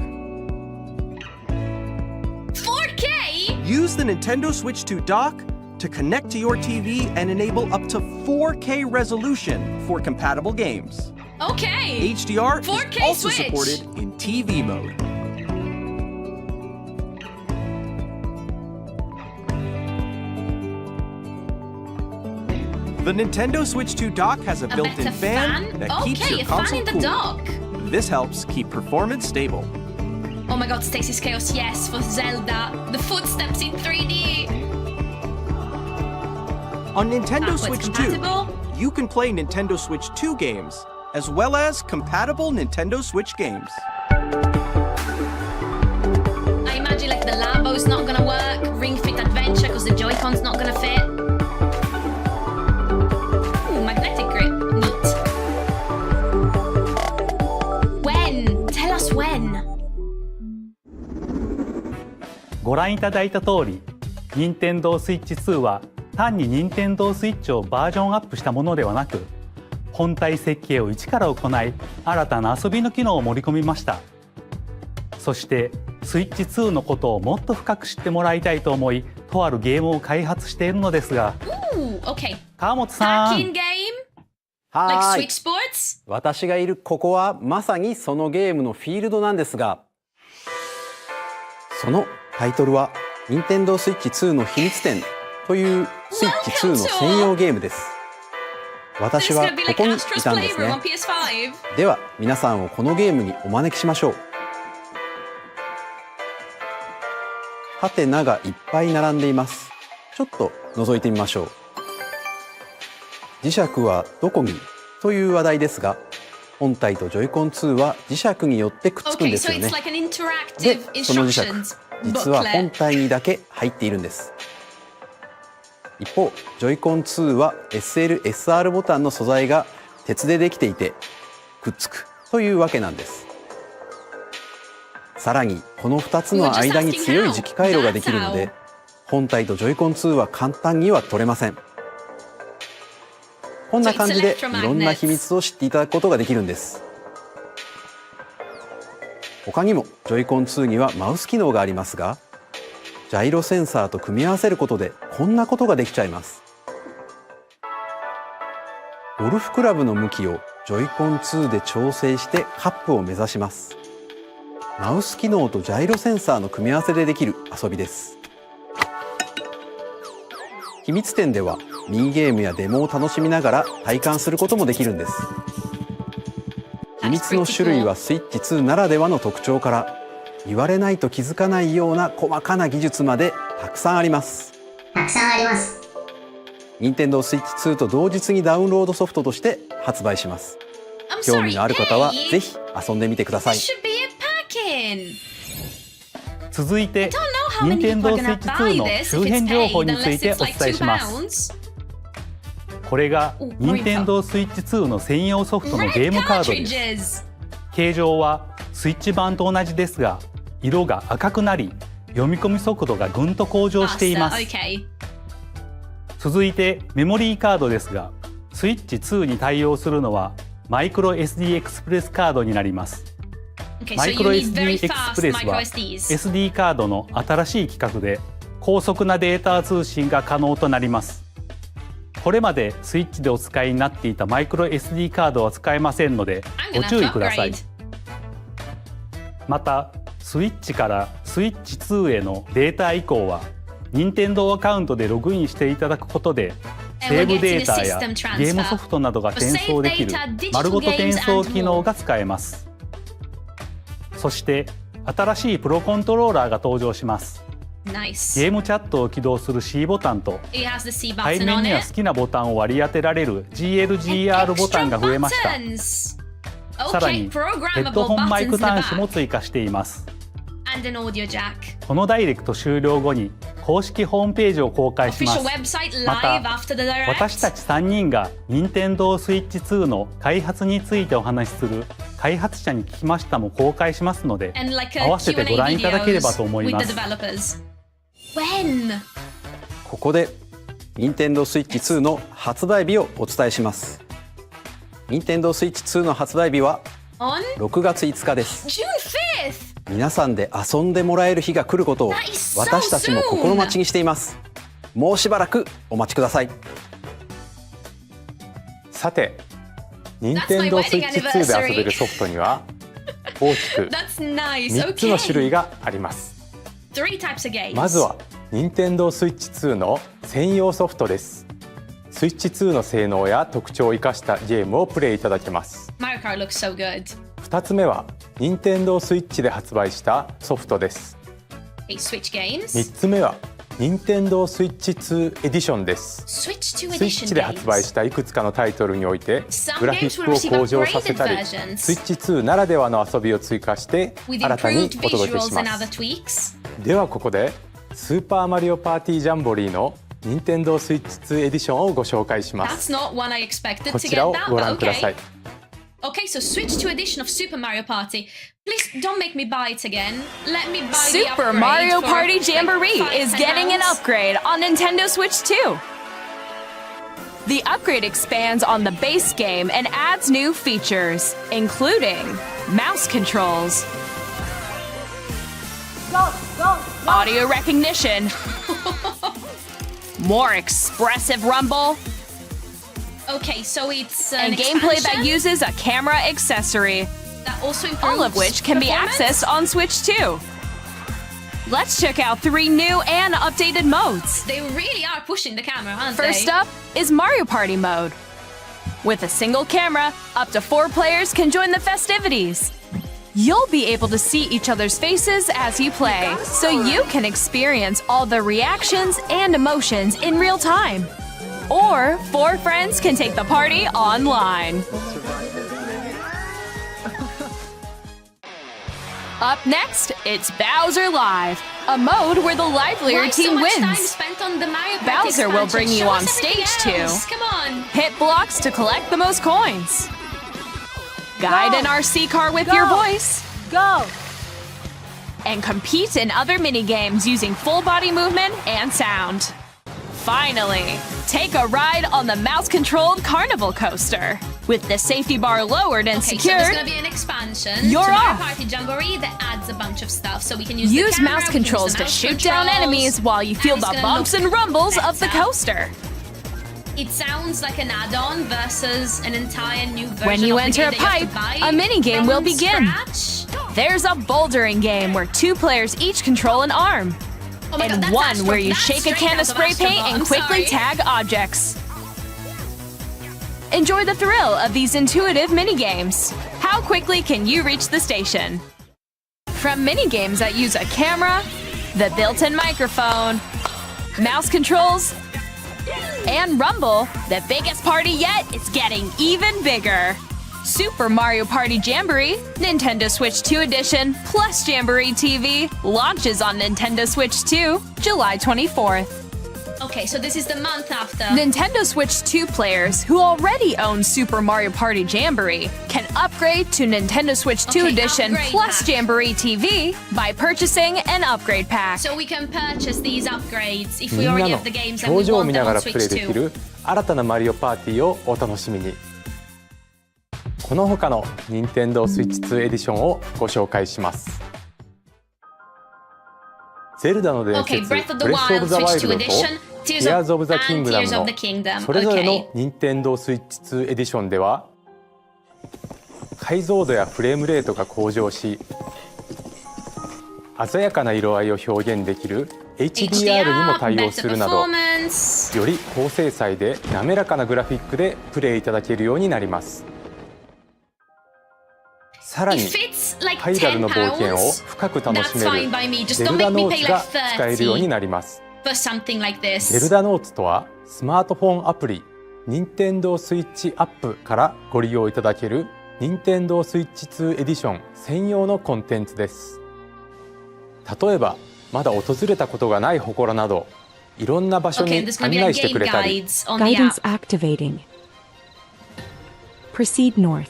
[SPEAKER 1] 4K?
[SPEAKER 2] Use the Nintendo Switch 2 dock to connect to your TV and enable up to 4K resolution for compatible games.
[SPEAKER 1] Okay.
[SPEAKER 2] HDR
[SPEAKER 1] 4K
[SPEAKER 2] is also
[SPEAKER 1] Switch.
[SPEAKER 2] supported in TV mode. The Nintendo Switch 2 dock has a
[SPEAKER 1] A
[SPEAKER 2] built-in
[SPEAKER 1] better
[SPEAKER 2] fan that keeps
[SPEAKER 1] Okay,
[SPEAKER 2] your
[SPEAKER 1] a fan
[SPEAKER 2] console
[SPEAKER 1] in the
[SPEAKER 2] cool.
[SPEAKER 1] dock.
[SPEAKER 2] This helps keep performance stable.
[SPEAKER 1] Oh my god, Stacy's Chaos, yes, for Zelda. The footsteps in 3D.
[SPEAKER 2] On Nintendo
[SPEAKER 1] Backwards
[SPEAKER 2] Switch 2,
[SPEAKER 1] compatible?
[SPEAKER 2] you can play Nintendo Switch 2 games, as well as compatible Nintendo Switch games.
[SPEAKER 1] I imagine like the Lambo's not gonna work, Ring Fit Adventure because the Joy-Con's not gonna fit. Ooh, magnetic grip, neat. When? Tell us when.
[SPEAKER 9] ご覧いただいた通り、任天堂スイッチ2は単に任天堂スイッチをバージョンアップしたものではなく、本体設計を一から行い、新たな遊びの機能を盛り込みました。そしてスイッチ2のことをもっと深く知ってもらいたいと思い、とあるゲームを開発しているのですが、
[SPEAKER 1] Ooh, okay.
[SPEAKER 9] 川本さ
[SPEAKER 1] Back in
[SPEAKER 9] ん、
[SPEAKER 1] game? Like
[SPEAKER 8] はー
[SPEAKER 1] Switch
[SPEAKER 8] い。
[SPEAKER 1] Sports?
[SPEAKER 8] 私がいるここはまさにそのゲームのフィールドなんですが、そのタイトルは任天堂スイッチ2の秘密展というスイッチ2の専用ゲームです。
[SPEAKER 1] This
[SPEAKER 8] 私
[SPEAKER 1] is
[SPEAKER 8] は
[SPEAKER 1] gonna be
[SPEAKER 8] こ
[SPEAKER 1] like
[SPEAKER 8] こにい
[SPEAKER 1] Astro's
[SPEAKER 8] たんです
[SPEAKER 1] Playroom
[SPEAKER 8] ね
[SPEAKER 1] on。PS5.
[SPEAKER 8] では皆さんをこのゲームにお招きしましょう。ハテナがいっぱい並んでいます。ちょっと覗いてみましょう。磁石はどこにという話題ですが、本体とジョイコン2は磁石によってくっつくん
[SPEAKER 1] Okay,
[SPEAKER 8] です
[SPEAKER 1] so
[SPEAKER 8] よね
[SPEAKER 1] it's。like an
[SPEAKER 8] で
[SPEAKER 1] interactive
[SPEAKER 8] その磁石
[SPEAKER 1] instructions
[SPEAKER 8] 実は本
[SPEAKER 1] booklet.
[SPEAKER 8] 体にだけ入っているんです。一方ジョイコン2は SL/SR ボタンの素材が鉄でできていてくっつくというわけなんです。さらにこの2つの間に強い磁気回路ができるので、本体とジョイコン2は簡単には取れません。こんな感じでいろんな秘密を知っていただくことができるんです。他にもジョイコン2にはマウス機能がありますが、ジャイロセンサーと組み合わせることでこんなことができちゃいます。ゴルフクラブの向きをジョイコン2で調整してカップを目指します。マウス機能とジャイロセンサーの組み合わせでできる遊びです。秘密展ではミニゲームやデモを楽しみながら体感することもできるんです。秘密の種類はスイッチ2ならではの特徴から、言われないと気づかないような細かな技術までたくさんあります。Nintendo Switch 2と同日にダウンロードソフトとして発売します。興味のある方はぜひ遊んでみてください。
[SPEAKER 9] 続いて Nintendo Switch 2の周辺情報についてお伝えします。これが Nintendo Switch 2の専用ソフトのゲームカードです。形状はスイッチ版と同じですが、色が赤くなり読み込み速度がぐんと向上しています。続いてメモリーカードですが、スイッチ2に対応するのはマイクロ SD エクスプレスカードになります。マイクロ SD エクスプレスは SD カードの新しい規格で高速なデータ通信が可能となります。これまでスイッチでお使いになっていたマイクロ SD カードは使えませんのでご注意ください。またスイッチからスイッチ2へのデータ移行は任天堂アカウントでログインしていただくことでセーブデータやゲームソフトなどが転送できる丸ごと転送機能が使えます。そして新しいプロコントローラーが登場します。ゲームチャットを起動する C ボタンと背面には好きなボタンを割り当てられる GLGR ボタンが増えました。さらにヘッドホンマイク端子も追加しています。このダイレクト終了後に公式ホームページを公開します。また私たち3人が Nintendo Switch 2の開発についてお話しする開発者に聞きましたも公開しますので、合わせてご覧いただければと思います。
[SPEAKER 8] ここで Nintendo Switch 2の発売日をお伝えします。Nintendo Switch 2の発売日は6月5日です。皆さんで遊んでもらえる日が来ることを私たちも心待ちにしています。もうしばらくお待ちください。
[SPEAKER 7] さて Nintendo Switch 2で遊べるソフトには大きく3つの種類があります。まずは Nintendo Switch 2の専用ソフトです。スイッチ2の性能や特徴を生かしたゲームをプレイいただけます。2つ目は Nintendo Switch で発売したソフトです。3つ目は Nintendo Switch 2エディションです。スイッチで発売したいくつかのタイトルにおいてグラフィックを向上させたり、スイッチ2ならではの遊びを追加して新たにお届けします。ではここでスーパーマリオパーティージャンボリーの Nintendo Switch 2エディションをご紹介します。こちらをご覧ください。
[SPEAKER 1] Okay, so Switch 2 edition of Super Mario Party. Please don't make me buy it again. Let me buy
[SPEAKER 3] Super Mario Party Jamboree is getting an upgrade on Nintendo Switch 2. The upgrade expands on the base game and adds new features, including mouse controls, audio recognition, more expressive rumble,
[SPEAKER 1] Okay, so it's
[SPEAKER 3] and gameplay that uses a camera accessory, all of which can be accessed on Switch 2. Let's check out 3 new and updated modes.
[SPEAKER 1] They really are pushing the camera, aren't they?
[SPEAKER 3] First up is Mario Party mode. With a single camera, up to 4 players can join the festivities. You'll be able to see each other's faces as you play, so you can experience all the reactions and emotions in real time. Or 4 friends can take the party online. Up next, it's Bowser Live, a mode where the livelier team wins. Bowser will bring you on stage 2. Hit blocks to collect the most coins. Guide an RC car with your voice. And compete in other mini-games using full body movement and sound. Finally, take a ride on the mouse-controlled Carnival Coaster. With the safety bar lowered and secured,
[SPEAKER 1] so there's going to be an expansion
[SPEAKER 3] you're
[SPEAKER 1] to
[SPEAKER 3] off.
[SPEAKER 1] Mario Party Jamboree that adds a bunch of stuff, so we can use
[SPEAKER 3] Use
[SPEAKER 1] the camera,
[SPEAKER 3] mouse controls to shoot down enemies while you feel the bumps and rumbles of the coaster.
[SPEAKER 1] It sounds like an add-on versus an entire new version.
[SPEAKER 3] When you
[SPEAKER 1] of
[SPEAKER 3] enter a
[SPEAKER 1] the game
[SPEAKER 3] pipe,
[SPEAKER 1] that you have
[SPEAKER 3] a
[SPEAKER 1] to buy
[SPEAKER 3] mini-game will
[SPEAKER 1] from
[SPEAKER 3] begin.
[SPEAKER 1] scratch.
[SPEAKER 3] There's a bouldering game where 2 players each control an arm.
[SPEAKER 1] Oh my
[SPEAKER 3] And
[SPEAKER 1] God, that's
[SPEAKER 3] one
[SPEAKER 1] Astro-
[SPEAKER 3] where you
[SPEAKER 1] that's
[SPEAKER 3] shake a
[SPEAKER 1] straight
[SPEAKER 3] can
[SPEAKER 1] out
[SPEAKER 3] of spray
[SPEAKER 1] Astro
[SPEAKER 3] paint
[SPEAKER 1] Ball,
[SPEAKER 3] and
[SPEAKER 1] I'm
[SPEAKER 3] quickly
[SPEAKER 1] sorry.
[SPEAKER 3] tag objects. Enjoy the thrill of these intuitive mini-games. How quickly can you reach the station? From mini-games that use a camera, the built-in microphone, mouse controls, and Rumble, the biggest party yet is getting even bigger. Super Mario Party Jamboree, Nintendo Switch 2 Edition, plus Jamboree TV launches on Nintendo Switch 2, July 24th.
[SPEAKER 1] Okay, so this is the month after.
[SPEAKER 3] Nintendo Switch 2 players who already own Super Mario Party Jamboree can upgrade to Nintendo Switch 2 Edition
[SPEAKER 1] upgrade
[SPEAKER 3] plus
[SPEAKER 1] pack.
[SPEAKER 3] Jamboree TV by purchasing an upgrade pack.
[SPEAKER 1] So we can purchase these upgrades if
[SPEAKER 7] み
[SPEAKER 1] we
[SPEAKER 7] んな
[SPEAKER 1] already
[SPEAKER 7] の
[SPEAKER 1] have the games and
[SPEAKER 7] 表
[SPEAKER 1] we
[SPEAKER 7] 情を
[SPEAKER 1] want
[SPEAKER 7] 見
[SPEAKER 1] them
[SPEAKER 7] なが
[SPEAKER 1] on
[SPEAKER 7] らプレイ
[SPEAKER 1] Switch
[SPEAKER 7] でき
[SPEAKER 1] 2.
[SPEAKER 7] る新たなマリオパーティーをお楽しみに。この他の Nintendo Switch 2エディションをご紹介します。ゼルダの伝
[SPEAKER 1] Okay,
[SPEAKER 7] 説、
[SPEAKER 1] Breath of the
[SPEAKER 7] Breath
[SPEAKER 1] Wild
[SPEAKER 7] of the
[SPEAKER 1] Switch 2
[SPEAKER 7] Wild と
[SPEAKER 1] Edition,
[SPEAKER 7] Tears of the
[SPEAKER 1] and
[SPEAKER 7] Kingdom
[SPEAKER 1] Tears
[SPEAKER 7] の
[SPEAKER 1] of the Kingdom.
[SPEAKER 7] それぞれ
[SPEAKER 1] Okay.
[SPEAKER 7] の Nintendo Switch 2エディションでは解像度やフレームレートが向上し鮮やかな色合いを表現できる HDR にも対応するなど
[SPEAKER 1] performance.
[SPEAKER 7] より高精細で滑らかなグラフィックでプレイいただけるようになります。さらに
[SPEAKER 1] If it's like
[SPEAKER 7] ハイラルの冒険を
[SPEAKER 1] £10,
[SPEAKER 7] 深く楽し
[SPEAKER 1] that's
[SPEAKER 7] め
[SPEAKER 1] fine
[SPEAKER 7] る
[SPEAKER 1] by me. Just
[SPEAKER 7] ゼ
[SPEAKER 1] don't
[SPEAKER 7] ルダ
[SPEAKER 1] make me
[SPEAKER 7] ノー
[SPEAKER 1] pay
[SPEAKER 7] ツが
[SPEAKER 1] like
[SPEAKER 7] 使えるように
[SPEAKER 1] £30
[SPEAKER 7] なります。
[SPEAKER 1] for something like
[SPEAKER 7] ゼ
[SPEAKER 1] this.
[SPEAKER 7] ルダノーツとはスマートフォンアプリ Nintendo Switch アップからご利用いただける Nintendo Switch 2エディション専用のコンテンツです。例えばまだ訪れたことがない祠などいろんな場所
[SPEAKER 1] Okay,
[SPEAKER 7] に
[SPEAKER 1] there's gonna
[SPEAKER 7] 案
[SPEAKER 1] be
[SPEAKER 7] 内
[SPEAKER 1] like
[SPEAKER 7] してく
[SPEAKER 1] game
[SPEAKER 7] れたり
[SPEAKER 1] guides on the
[SPEAKER 10] Guidance
[SPEAKER 1] app.
[SPEAKER 10] activating. Proceed north.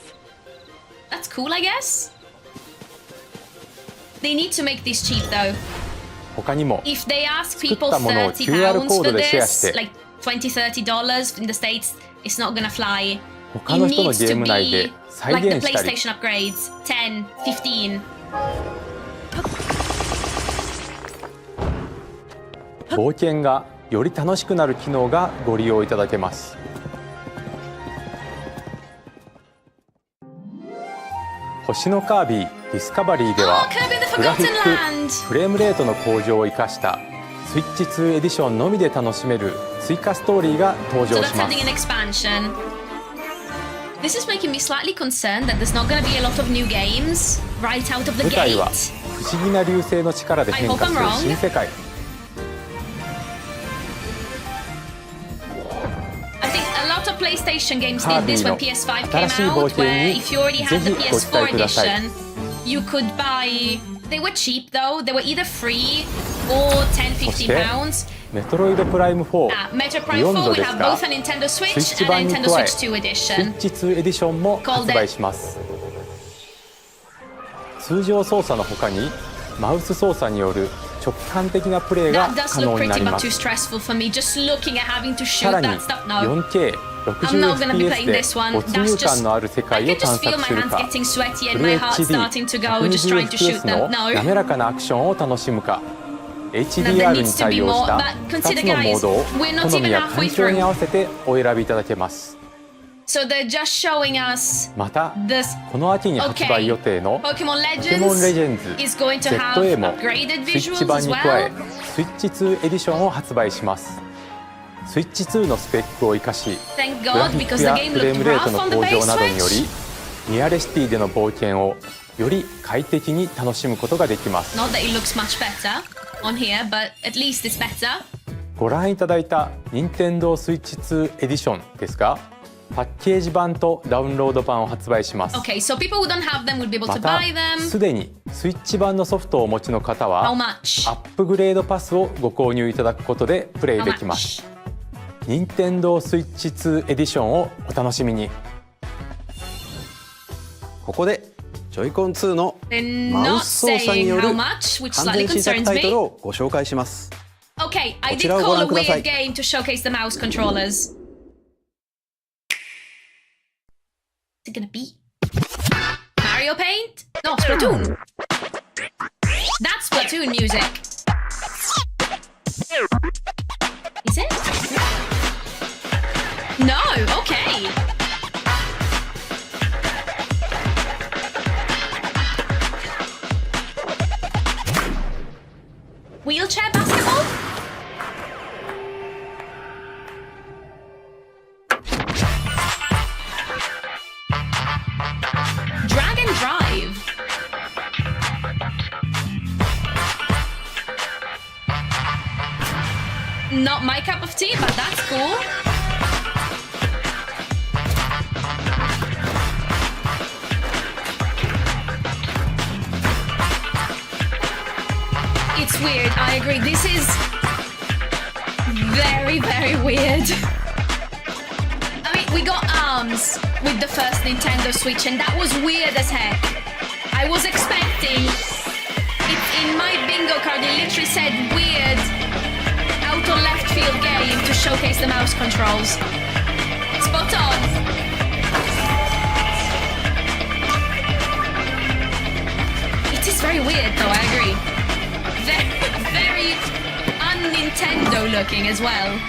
[SPEAKER 1] That's cool, I guess. They need to make this cheap though.
[SPEAKER 7] 他にも
[SPEAKER 1] If they ask
[SPEAKER 7] 作っ
[SPEAKER 1] people
[SPEAKER 7] たものを
[SPEAKER 1] £30
[SPEAKER 7] QR コー
[SPEAKER 1] for
[SPEAKER 7] ドでシェアし
[SPEAKER 1] this,
[SPEAKER 7] て
[SPEAKER 1] like $20-30 in the States, it's not gonna fly.
[SPEAKER 7] 他
[SPEAKER 1] It
[SPEAKER 7] の人の
[SPEAKER 1] needs
[SPEAKER 7] ゲー
[SPEAKER 1] to
[SPEAKER 7] ム内で
[SPEAKER 1] be
[SPEAKER 7] 再
[SPEAKER 1] like the
[SPEAKER 7] 現したり
[SPEAKER 1] PlayStation upgrades, 10, 15.
[SPEAKER 7] 冒険がより楽しくなる機能がご利用いただけます。星のカービィディスカバリーでは
[SPEAKER 1] Oh, Kirby the
[SPEAKER 7] グラフィ
[SPEAKER 1] Forgotten
[SPEAKER 7] ック
[SPEAKER 1] Land!
[SPEAKER 7] フレームレートの向上を生かしたスイッチ2エディションのみで楽しめる追加ストーリーが登
[SPEAKER 1] So
[SPEAKER 7] 場
[SPEAKER 1] that's
[SPEAKER 7] しま
[SPEAKER 1] adding
[SPEAKER 7] す
[SPEAKER 1] an expansion. This is making me slightly concerned that there's not gonna be a lot of new games right out of the
[SPEAKER 7] 舞台
[SPEAKER 1] gate.
[SPEAKER 7] は不思議な流星の力で変化する
[SPEAKER 1] I hope I'm wrong.
[SPEAKER 7] 新世界。
[SPEAKER 1] I think a lot of PlayStation games
[SPEAKER 7] カー
[SPEAKER 1] did
[SPEAKER 7] ビ
[SPEAKER 1] this
[SPEAKER 7] ィ
[SPEAKER 1] when
[SPEAKER 7] の
[SPEAKER 1] PS5
[SPEAKER 7] 新
[SPEAKER 1] came
[SPEAKER 7] しい冒
[SPEAKER 1] out,
[SPEAKER 7] 険
[SPEAKER 1] where
[SPEAKER 7] に
[SPEAKER 1] if you already
[SPEAKER 7] ぜ
[SPEAKER 1] had
[SPEAKER 7] ひ
[SPEAKER 1] the
[SPEAKER 7] ご期待
[SPEAKER 1] PS4
[SPEAKER 7] ください。
[SPEAKER 1] edition, you could buy. They were cheap though. They were either free or 10,
[SPEAKER 7] そし
[SPEAKER 1] 15
[SPEAKER 7] て
[SPEAKER 1] pounds.
[SPEAKER 7] メトロイドプライム4
[SPEAKER 1] Metro
[SPEAKER 7] ビ
[SPEAKER 1] Prime
[SPEAKER 7] ヨン
[SPEAKER 1] 4
[SPEAKER 7] ド
[SPEAKER 1] we
[SPEAKER 7] です
[SPEAKER 1] have
[SPEAKER 7] が
[SPEAKER 1] both a Nintendo
[SPEAKER 7] スイ
[SPEAKER 1] Switch
[SPEAKER 7] ッチ
[SPEAKER 1] and a
[SPEAKER 7] 版に
[SPEAKER 1] Nintendo
[SPEAKER 7] 加え
[SPEAKER 1] Switch 2
[SPEAKER 7] スイ
[SPEAKER 1] edition.
[SPEAKER 7] ッチ2エディションも発売します。通常操作の他にマウス操作による直感的なプレイが
[SPEAKER 1] That does
[SPEAKER 7] 可
[SPEAKER 1] look
[SPEAKER 7] 能にな
[SPEAKER 1] pretty
[SPEAKER 7] り
[SPEAKER 1] but
[SPEAKER 7] ま
[SPEAKER 1] too
[SPEAKER 7] す。
[SPEAKER 1] stressful for me. Just looking at having to
[SPEAKER 7] さ
[SPEAKER 1] shoot
[SPEAKER 7] らに
[SPEAKER 1] that stuff. No.
[SPEAKER 7] 4K
[SPEAKER 1] I'm not gonna be playing
[SPEAKER 7] 60fps で
[SPEAKER 1] this one.
[SPEAKER 7] 没
[SPEAKER 1] That's
[SPEAKER 7] 入
[SPEAKER 1] just.
[SPEAKER 7] 感のある世
[SPEAKER 1] I
[SPEAKER 7] 界を
[SPEAKER 1] can
[SPEAKER 7] 探
[SPEAKER 1] just feel
[SPEAKER 7] 索
[SPEAKER 1] my
[SPEAKER 7] する
[SPEAKER 1] hands
[SPEAKER 7] か
[SPEAKER 1] getting sweaty
[SPEAKER 7] フ
[SPEAKER 1] and
[SPEAKER 7] ル
[SPEAKER 1] my heart starting to go just trying to shoot120fps
[SPEAKER 7] の
[SPEAKER 1] them. No.
[SPEAKER 7] 滑らかなアクションを楽しむか
[SPEAKER 1] there
[SPEAKER 7] HDR に
[SPEAKER 1] needs to
[SPEAKER 7] 対
[SPEAKER 1] be
[SPEAKER 7] 応
[SPEAKER 1] more.
[SPEAKER 7] した
[SPEAKER 1] But
[SPEAKER 7] 2
[SPEAKER 1] consider,
[SPEAKER 7] つのモードを
[SPEAKER 1] guys, we're not
[SPEAKER 7] 好み
[SPEAKER 1] even
[SPEAKER 7] や
[SPEAKER 1] halfway
[SPEAKER 7] 環境に合
[SPEAKER 1] through.
[SPEAKER 7] わせてお選びいただけます。
[SPEAKER 1] So they're just showing us
[SPEAKER 7] また
[SPEAKER 1] this
[SPEAKER 7] この秋に発売予定の
[SPEAKER 1] Pokemon
[SPEAKER 7] ポケモンレジ
[SPEAKER 1] Legends
[SPEAKER 7] ェンズ
[SPEAKER 1] is going to have
[SPEAKER 7] ZA も
[SPEAKER 1] upgraded
[SPEAKER 7] スイッチ
[SPEAKER 1] visuals
[SPEAKER 7] 版
[SPEAKER 1] as
[SPEAKER 7] に加え
[SPEAKER 1] well.
[SPEAKER 7] スイッチ2エディションを発売します。スイッチ2のスペックを生かし
[SPEAKER 1] Thank
[SPEAKER 7] グラ
[SPEAKER 1] God
[SPEAKER 7] フィッ
[SPEAKER 1] because
[SPEAKER 7] ク
[SPEAKER 1] the
[SPEAKER 7] や
[SPEAKER 1] game
[SPEAKER 7] フレー
[SPEAKER 1] looked
[SPEAKER 7] ムレート
[SPEAKER 1] rough
[SPEAKER 7] の
[SPEAKER 1] on the
[SPEAKER 7] 向
[SPEAKER 1] base
[SPEAKER 7] 上などにより
[SPEAKER 1] Switch.
[SPEAKER 7] ニアレシティでの冒険をより快適に楽しむことができます。
[SPEAKER 1] Not that it looks much better on here, but at least it's better.
[SPEAKER 7] ご覧いただいた Nintendo Switch 2エディションですがパッケージ版とダウンロード版を発売します。
[SPEAKER 1] Okay, so people who don't have them will be able
[SPEAKER 7] ま
[SPEAKER 1] to
[SPEAKER 7] た
[SPEAKER 1] buy them.
[SPEAKER 7] すでにスイッチ版のソフトをお持ちの方
[SPEAKER 1] How
[SPEAKER 7] は
[SPEAKER 1] much?
[SPEAKER 7] アップグレードパスをご購入いただくことでプレイ
[SPEAKER 1] How
[SPEAKER 7] できます。
[SPEAKER 1] much?
[SPEAKER 7] Nintendo Switch 2エディションをお楽しみに。
[SPEAKER 8] ここでジョイコン2の
[SPEAKER 1] They're
[SPEAKER 8] マウ
[SPEAKER 1] not
[SPEAKER 8] ス操作に
[SPEAKER 1] saying
[SPEAKER 8] よ
[SPEAKER 1] how
[SPEAKER 8] る
[SPEAKER 1] much, which
[SPEAKER 8] 完
[SPEAKER 1] slightly
[SPEAKER 8] 全新作
[SPEAKER 1] concerns
[SPEAKER 8] タイトル
[SPEAKER 1] me.
[SPEAKER 8] をご紹介します
[SPEAKER 1] Okay, I
[SPEAKER 8] こち
[SPEAKER 1] did
[SPEAKER 8] らをご
[SPEAKER 1] call a
[SPEAKER 8] 覧ください。
[SPEAKER 1] weird game to showcase the mouse controllers. Is it gonna be Mario Paint? No, Splatoon. That's Splatoon music. Is it? No, okay. Wheelchair basketball? Dragon Drive. Not my cup of tea, but that's cool. It's weird, I agree. This is very, very weird. I mean, we got arms with the first Nintendo Switch, and that was weird as heck. I was expecting it in my bingo card. It literally said weird, out of left field game to showcase the mouse controls. Spot on. It is very weird, though. I agree. Very un-Nintendo looking as well.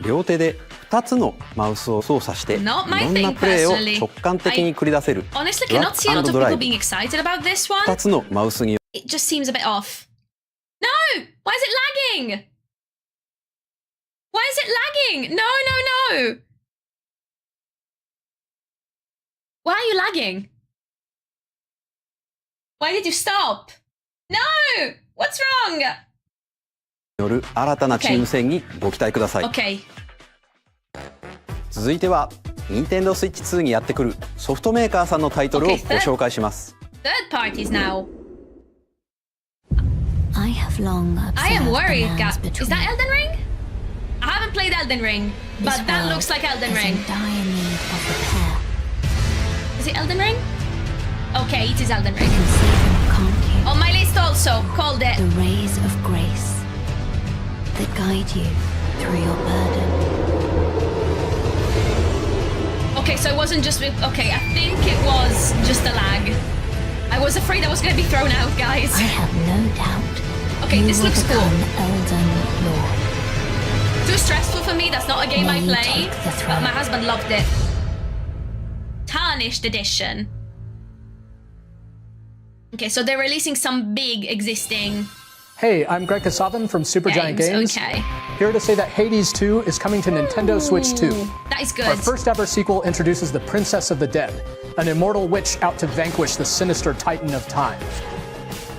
[SPEAKER 8] 両手で2つのマウスを操作していろ
[SPEAKER 1] Not
[SPEAKER 8] ん
[SPEAKER 1] my
[SPEAKER 8] な
[SPEAKER 1] thing
[SPEAKER 8] プレーを
[SPEAKER 1] personally.
[SPEAKER 8] 直感的に繰り出せる
[SPEAKER 1] Honestly,
[SPEAKER 8] ドラ
[SPEAKER 1] cannot see a lot
[SPEAKER 8] ッグ
[SPEAKER 1] of
[SPEAKER 8] ドラ
[SPEAKER 1] people
[SPEAKER 8] イ
[SPEAKER 1] being
[SPEAKER 8] ブ
[SPEAKER 1] excited about this one.
[SPEAKER 8] 2つのマウスによ
[SPEAKER 1] It just seems a bit off. No! Why is it lagging? Why is it lagging? No, no, no! Why are you lagging? Why did you stop? No! What's wrong?
[SPEAKER 8] よる新たなチーム戦にご期待ください、
[SPEAKER 1] Okay.
[SPEAKER 8] 続いては Nintendo Switch 2にやってくるソフトメーカーさんのタイトルをご
[SPEAKER 1] Okay,
[SPEAKER 8] 紹介します
[SPEAKER 1] Third parties now.
[SPEAKER 10] I have long
[SPEAKER 1] I am
[SPEAKER 10] observed the
[SPEAKER 1] worried,
[SPEAKER 10] lands
[SPEAKER 1] guys. Is
[SPEAKER 10] between
[SPEAKER 1] that Elden Ring? I haven't played Elden Ring, but
[SPEAKER 10] this
[SPEAKER 1] that
[SPEAKER 10] world
[SPEAKER 1] looks like Elden
[SPEAKER 10] is
[SPEAKER 1] Ring.
[SPEAKER 10] in dire need of repair.
[SPEAKER 1] Is it Elden Ring? Okay, it is Elden Ring.
[SPEAKER 10] Conceiving can't you?
[SPEAKER 1] On my list also, called it.
[SPEAKER 10] The rays of grace that guide you through your burden.
[SPEAKER 1] Okay, so it wasn't just... Okay, I think it was just a lag. I was afraid I was going to be thrown out, guys.
[SPEAKER 10] I have no doubt.
[SPEAKER 1] Okay,
[SPEAKER 10] you
[SPEAKER 1] this
[SPEAKER 10] will
[SPEAKER 1] looks cool.
[SPEAKER 10] become Elden Lord.
[SPEAKER 1] Too stressful for me, that's not a game I
[SPEAKER 10] May you
[SPEAKER 1] play.
[SPEAKER 10] take the
[SPEAKER 1] But
[SPEAKER 10] throne.
[SPEAKER 1] my husband loved it. Tarnished edition. Okay, so they're releasing some big existing
[SPEAKER 11] Hey, I'm Greg Kasavin from Supergiant Games.
[SPEAKER 1] Okay.
[SPEAKER 11] Here to say that Hades 2 is coming to Nintendo Switch 2.
[SPEAKER 1] That is good.
[SPEAKER 11] Our first ever sequel introduces the Princess of the Dead, an immortal witch out to vanquish the sinister Titan of Time.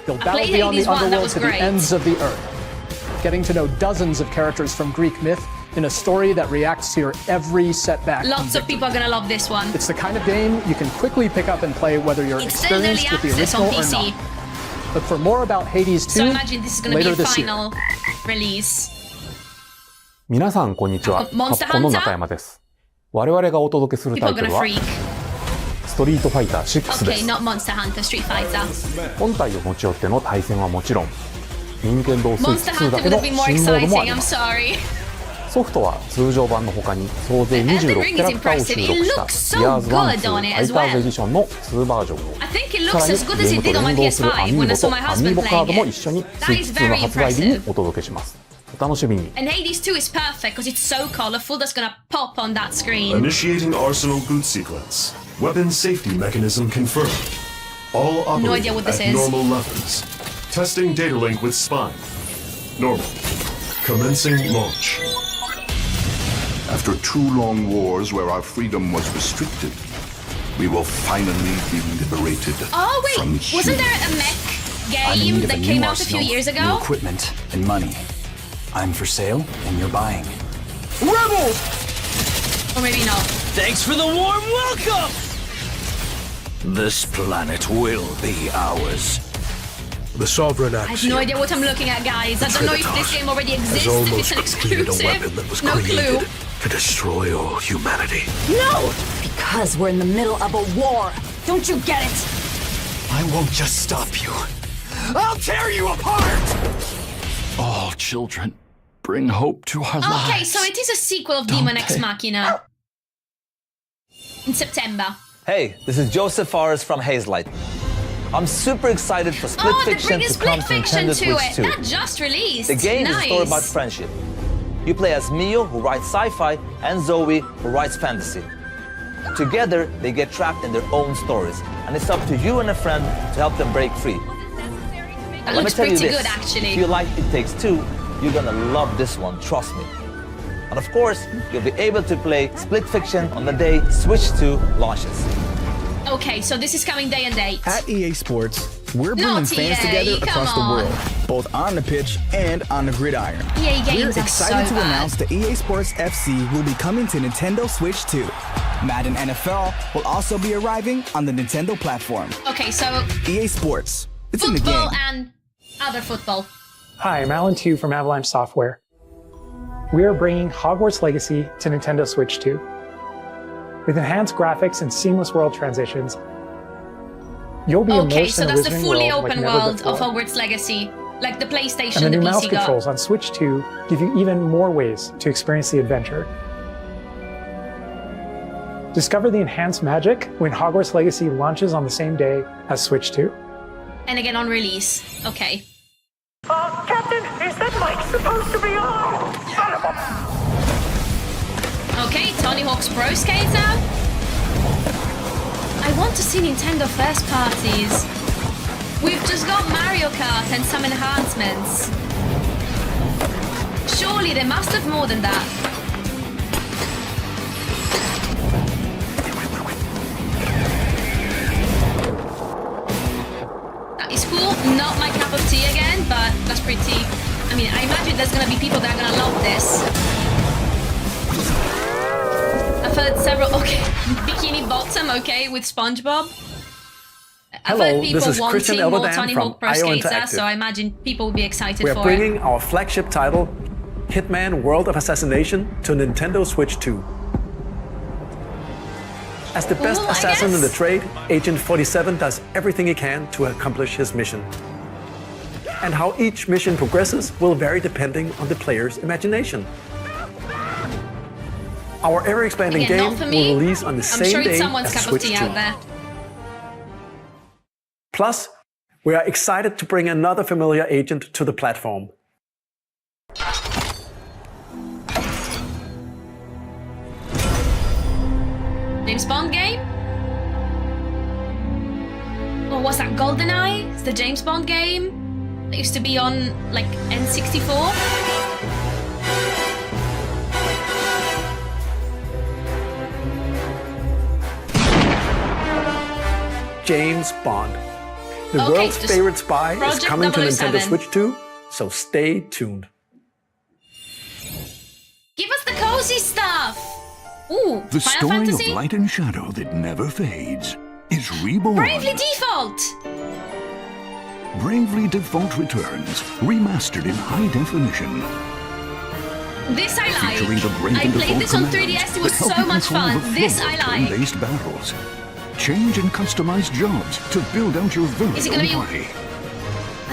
[SPEAKER 11] You'll battle
[SPEAKER 1] played
[SPEAKER 11] beyond the
[SPEAKER 1] Hades 1, that
[SPEAKER 11] underworld
[SPEAKER 1] was
[SPEAKER 11] to
[SPEAKER 1] great.
[SPEAKER 11] the ends of the earth, getting to know dozens of characters from Greek myth in a story that reacts to your every setback.
[SPEAKER 1] Lots of people are going to love this one.
[SPEAKER 11] It's the kind of game you can quickly pick up and play whether you're
[SPEAKER 1] It's still early
[SPEAKER 11] experienced with the
[SPEAKER 1] access
[SPEAKER 11] original
[SPEAKER 1] on
[SPEAKER 11] or
[SPEAKER 1] PC.
[SPEAKER 11] not. But for more about Hades 2,
[SPEAKER 1] So I imagine this is going to be
[SPEAKER 11] later
[SPEAKER 1] a
[SPEAKER 11] this year.
[SPEAKER 1] final release.
[SPEAKER 7] 皆さんこんにちは。カ
[SPEAKER 1] Monster
[SPEAKER 7] プコンの
[SPEAKER 1] Hunter?
[SPEAKER 7] 中山です。我々がお届けする
[SPEAKER 1] People
[SPEAKER 7] タ
[SPEAKER 1] are
[SPEAKER 7] イト
[SPEAKER 1] going
[SPEAKER 7] ル
[SPEAKER 1] to
[SPEAKER 7] は
[SPEAKER 1] freak.
[SPEAKER 7] ストリートファイター6で
[SPEAKER 1] Okay,
[SPEAKER 7] す。
[SPEAKER 1] not Monster Hunter, Street Fighter.
[SPEAKER 7] 本体を持ち寄っての対戦はもちろん、任天堂スイッチ
[SPEAKER 1] Monster
[SPEAKER 7] 2だ
[SPEAKER 1] Hunter
[SPEAKER 7] け
[SPEAKER 1] would
[SPEAKER 7] の
[SPEAKER 1] have been more
[SPEAKER 7] 新モードもあ
[SPEAKER 1] exciting,
[SPEAKER 7] り
[SPEAKER 1] I'm
[SPEAKER 7] ます。
[SPEAKER 1] sorry.
[SPEAKER 7] ソフトは通常版の他に総勢
[SPEAKER 1] Elden
[SPEAKER 7] 26
[SPEAKER 1] Ring
[SPEAKER 7] キャラ
[SPEAKER 1] is
[SPEAKER 7] クターを収
[SPEAKER 1] impressive.
[SPEAKER 7] 録
[SPEAKER 1] It
[SPEAKER 7] した
[SPEAKER 1] looks so
[SPEAKER 7] Gears 1
[SPEAKER 1] good
[SPEAKER 7] 2
[SPEAKER 1] on it
[SPEAKER 7] ファ
[SPEAKER 1] as
[SPEAKER 7] イターズエ
[SPEAKER 1] well.
[SPEAKER 7] ディションの2バージョンを
[SPEAKER 1] I think it
[SPEAKER 7] さ
[SPEAKER 1] looks
[SPEAKER 7] らに
[SPEAKER 1] as good
[SPEAKER 7] ゲ
[SPEAKER 1] as
[SPEAKER 7] ー
[SPEAKER 1] it
[SPEAKER 7] ムと
[SPEAKER 1] did on
[SPEAKER 7] 連
[SPEAKER 1] my
[SPEAKER 7] 動するア
[SPEAKER 1] PS5
[SPEAKER 7] ミー
[SPEAKER 1] when I
[SPEAKER 7] ボ
[SPEAKER 1] saw
[SPEAKER 7] と
[SPEAKER 1] my
[SPEAKER 7] アミー
[SPEAKER 1] husband
[SPEAKER 7] ボカード
[SPEAKER 1] playing
[SPEAKER 7] も
[SPEAKER 1] it.
[SPEAKER 7] 一緒に
[SPEAKER 1] That
[SPEAKER 7] スイッ
[SPEAKER 1] is
[SPEAKER 7] チ2の
[SPEAKER 1] very
[SPEAKER 7] 発売日に
[SPEAKER 1] impressive.
[SPEAKER 7] お届けします。お楽しみに。
[SPEAKER 1] And Hades 2 is perfect because it's so colorful that's gonna pop on that screen.
[SPEAKER 12] Initiating Arsenal boot sequence. Weapon safety mechanism confirmed. All
[SPEAKER 1] No
[SPEAKER 12] operating
[SPEAKER 1] idea what this
[SPEAKER 12] at
[SPEAKER 1] is.
[SPEAKER 12] normal levels. Testing data link with spine. Normal. Commencing launch.
[SPEAKER 13] After 2 long wars where our freedom was restricted, we will finally be liberated
[SPEAKER 1] Oh wait,
[SPEAKER 13] from
[SPEAKER 1] wasn't there
[SPEAKER 13] humans.
[SPEAKER 1] a mech game that came out a few years
[SPEAKER 14] New
[SPEAKER 1] ago?
[SPEAKER 14] equipment and money. I'm for sale, and you're buying.
[SPEAKER 1] Rebels! Or maybe not.
[SPEAKER 15] Thanks for the warm welcome! This planet will be ours.
[SPEAKER 12] The Sovereign
[SPEAKER 1] I have
[SPEAKER 12] Axiom.
[SPEAKER 1] no idea what I'm looking at, guys. I don't know if this game already exists, if it's an exclusive. No clue.
[SPEAKER 12] To destroy all humanity.
[SPEAKER 16] No! Because we're in the middle of a war. Don't you get it?
[SPEAKER 15] I won't just stop you. I'll tear you apart! All children, bring hope to our lives.
[SPEAKER 1] Okay, so it is a sequel of Demon Ex Machina. In September.
[SPEAKER 17] Hey, this is Joseph Fares from Hazelight. I'm super excited for Split
[SPEAKER 1] Oh, they're
[SPEAKER 17] Fiction
[SPEAKER 1] bringing
[SPEAKER 17] to
[SPEAKER 1] Split
[SPEAKER 17] come to
[SPEAKER 1] Fiction
[SPEAKER 17] Nintendo
[SPEAKER 1] to
[SPEAKER 17] Switch
[SPEAKER 1] it.
[SPEAKER 17] 2.
[SPEAKER 1] That just released.
[SPEAKER 17] The game is a story about
[SPEAKER 1] Nice.
[SPEAKER 17] friendship. You play as Mio, who writes sci-fi, and Zoe, who writes fantasy. Together, they get trapped in their own stories, and it's up to you and a friend to help them break free.
[SPEAKER 1] That
[SPEAKER 17] Let me
[SPEAKER 1] looks
[SPEAKER 17] tell you
[SPEAKER 1] pretty
[SPEAKER 17] this,
[SPEAKER 1] good, actually.
[SPEAKER 17] if you like It Takes Two, you're gonna love this one, trust me. And of course, you'll be able to play Split Fiction on the day Switch 2 launches.
[SPEAKER 1] Okay, so this is coming day and date.
[SPEAKER 18] At EA Sports, we're bringing
[SPEAKER 1] Not
[SPEAKER 18] fans
[SPEAKER 1] EA,
[SPEAKER 18] together
[SPEAKER 1] come
[SPEAKER 18] across
[SPEAKER 1] on.
[SPEAKER 18] the world, both on the pitch and on the gridiron.
[SPEAKER 1] EA games
[SPEAKER 18] We're
[SPEAKER 1] are
[SPEAKER 18] excited
[SPEAKER 1] so
[SPEAKER 18] to
[SPEAKER 1] bad.
[SPEAKER 18] announce that EA Sports FC will be coming to Nintendo Switch 2. Madden NFL will also be arriving on the Nintendo platform.
[SPEAKER 1] Okay, so
[SPEAKER 18] EA Sports, it's in the
[SPEAKER 1] football
[SPEAKER 18] game.
[SPEAKER 1] and other football.
[SPEAKER 19] Hi, I'm Alan Tu from Avalanche Software. We are bringing Hogwarts Legacy to Nintendo Switch 2. With enhanced graphics and seamless world transitions, you'll be
[SPEAKER 1] Okay,
[SPEAKER 19] immersed
[SPEAKER 1] so
[SPEAKER 19] in a
[SPEAKER 1] that's the
[SPEAKER 19] Wizarding
[SPEAKER 1] fully
[SPEAKER 19] world
[SPEAKER 1] open
[SPEAKER 19] like never
[SPEAKER 1] world
[SPEAKER 19] before.
[SPEAKER 1] of Hogwarts Legacy, like the PlayStation
[SPEAKER 19] And the
[SPEAKER 1] and
[SPEAKER 19] new
[SPEAKER 1] the
[SPEAKER 19] mouse
[SPEAKER 1] PC
[SPEAKER 19] controls
[SPEAKER 1] got.
[SPEAKER 19] on Switch 2 give you even more ways to experience the adventure. Discover the enhanced magic when Hogwarts Legacy launches on the same day as Switch 2.
[SPEAKER 1] And again on release. Okay.
[SPEAKER 4] Captain, is that mic supposed to be on? Son of a...
[SPEAKER 1] Okay, Tony Hawk's Pro Skater. I want to see Nintendo first parties. We've just got Mario Kart and some enhancements. Surely they must have more than that. That is cool. Not my cup of tea again, but that's pretty... I mean, I imagine there's gonna be people that are gonna love this. I've heard several... Okay, Bikini Bottom, okay, with SpongeBob. I've heard
[SPEAKER 20] Hello,
[SPEAKER 1] people
[SPEAKER 20] this is Christian
[SPEAKER 1] wanting more
[SPEAKER 20] Elbadan
[SPEAKER 1] Tony
[SPEAKER 20] from
[SPEAKER 1] Hawk Pro
[SPEAKER 20] IO
[SPEAKER 1] Skater,
[SPEAKER 20] Interactive.
[SPEAKER 1] so I imagine people will be excited
[SPEAKER 20] We are
[SPEAKER 1] for
[SPEAKER 20] bringing
[SPEAKER 1] it.
[SPEAKER 20] our flagship title, Hitman World of Assassination, to Nintendo Switch 2. As the best
[SPEAKER 1] Cool, I
[SPEAKER 20] assassin in the
[SPEAKER 1] guess.
[SPEAKER 20] trade, Agent 47 does everything he can to accomplish his mission. And how each mission progresses will vary depending on the player's imagination. Our ever-expanding
[SPEAKER 1] Again, not
[SPEAKER 20] game
[SPEAKER 1] for me.
[SPEAKER 20] will release on the
[SPEAKER 1] I'm
[SPEAKER 20] same
[SPEAKER 1] sure it's
[SPEAKER 20] day
[SPEAKER 1] someone's
[SPEAKER 20] as
[SPEAKER 1] cup of
[SPEAKER 20] Switch
[SPEAKER 1] tea
[SPEAKER 20] 2.
[SPEAKER 1] out there.
[SPEAKER 20] Plus, we are excited to bring another familiar agent to the platform.
[SPEAKER 1] James Bond game? Or was that GoldenEye? It's the James Bond game that used to be on like N64.
[SPEAKER 20] James Bond. The
[SPEAKER 1] Okay,
[SPEAKER 20] world's
[SPEAKER 1] just
[SPEAKER 20] favorite spy is
[SPEAKER 1] Project
[SPEAKER 20] coming to
[SPEAKER 1] 007.
[SPEAKER 20] Nintendo Switch 2, so stay tuned.
[SPEAKER 1] Give us the cozy stuff! Ooh,
[SPEAKER 21] The
[SPEAKER 1] Final
[SPEAKER 21] story
[SPEAKER 1] Fantasy?
[SPEAKER 21] of light and shadow that never fades is reborn.
[SPEAKER 1] Bravely Default!
[SPEAKER 21] Bravely Default returns, remastered in high definition.
[SPEAKER 1] This I
[SPEAKER 21] Featuring the
[SPEAKER 1] like.
[SPEAKER 21] Bravely
[SPEAKER 1] I played
[SPEAKER 21] Default
[SPEAKER 1] this on
[SPEAKER 21] commands
[SPEAKER 1] 3DS, it was
[SPEAKER 21] that help
[SPEAKER 1] so
[SPEAKER 21] you
[SPEAKER 1] much
[SPEAKER 21] control
[SPEAKER 1] fun.
[SPEAKER 21] the
[SPEAKER 1] This
[SPEAKER 21] flow
[SPEAKER 1] I
[SPEAKER 21] of
[SPEAKER 1] like.
[SPEAKER 21] turn-based battles. Change and customize jobs to build out your very
[SPEAKER 1] Is it
[SPEAKER 21] own
[SPEAKER 1] gonna be-
[SPEAKER 21] party.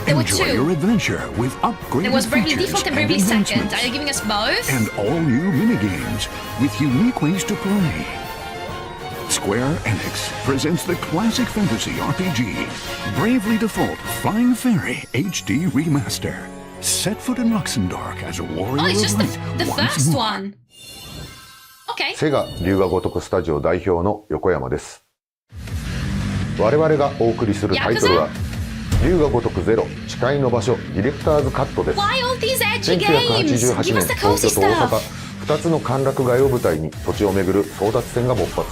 [SPEAKER 1] There were
[SPEAKER 21] Enjoy
[SPEAKER 1] two.
[SPEAKER 21] your adventure with upgraded
[SPEAKER 1] There was Bravely
[SPEAKER 21] features
[SPEAKER 1] Default and
[SPEAKER 21] and
[SPEAKER 1] Bravely Second.
[SPEAKER 21] advancements.
[SPEAKER 1] Are you giving us both?
[SPEAKER 21] And all new minigames with unique ways to play. Square Enix presents the classic fantasy RPG, Bravely Default Flying Fairy HD Remaster. Set foot in Luxembourg as a warrior
[SPEAKER 1] Oh, it's just
[SPEAKER 21] of
[SPEAKER 1] the,
[SPEAKER 21] light
[SPEAKER 1] the
[SPEAKER 21] once
[SPEAKER 1] first
[SPEAKER 21] more.
[SPEAKER 1] one. Okay.
[SPEAKER 22] セガ龍が如くスタジオ代表の横山です。我々がお送りするタイトルは龍が如くゼロ誓いの場所ディレクターズカットです。
[SPEAKER 1] Why all these edgy games?
[SPEAKER 22] 1988
[SPEAKER 1] Give us
[SPEAKER 22] 年
[SPEAKER 1] the
[SPEAKER 22] 東
[SPEAKER 1] cozy
[SPEAKER 22] 京と大
[SPEAKER 1] stuff.
[SPEAKER 22] 阪2つの歓楽街を舞台に土地を巡る争奪戦が勃発。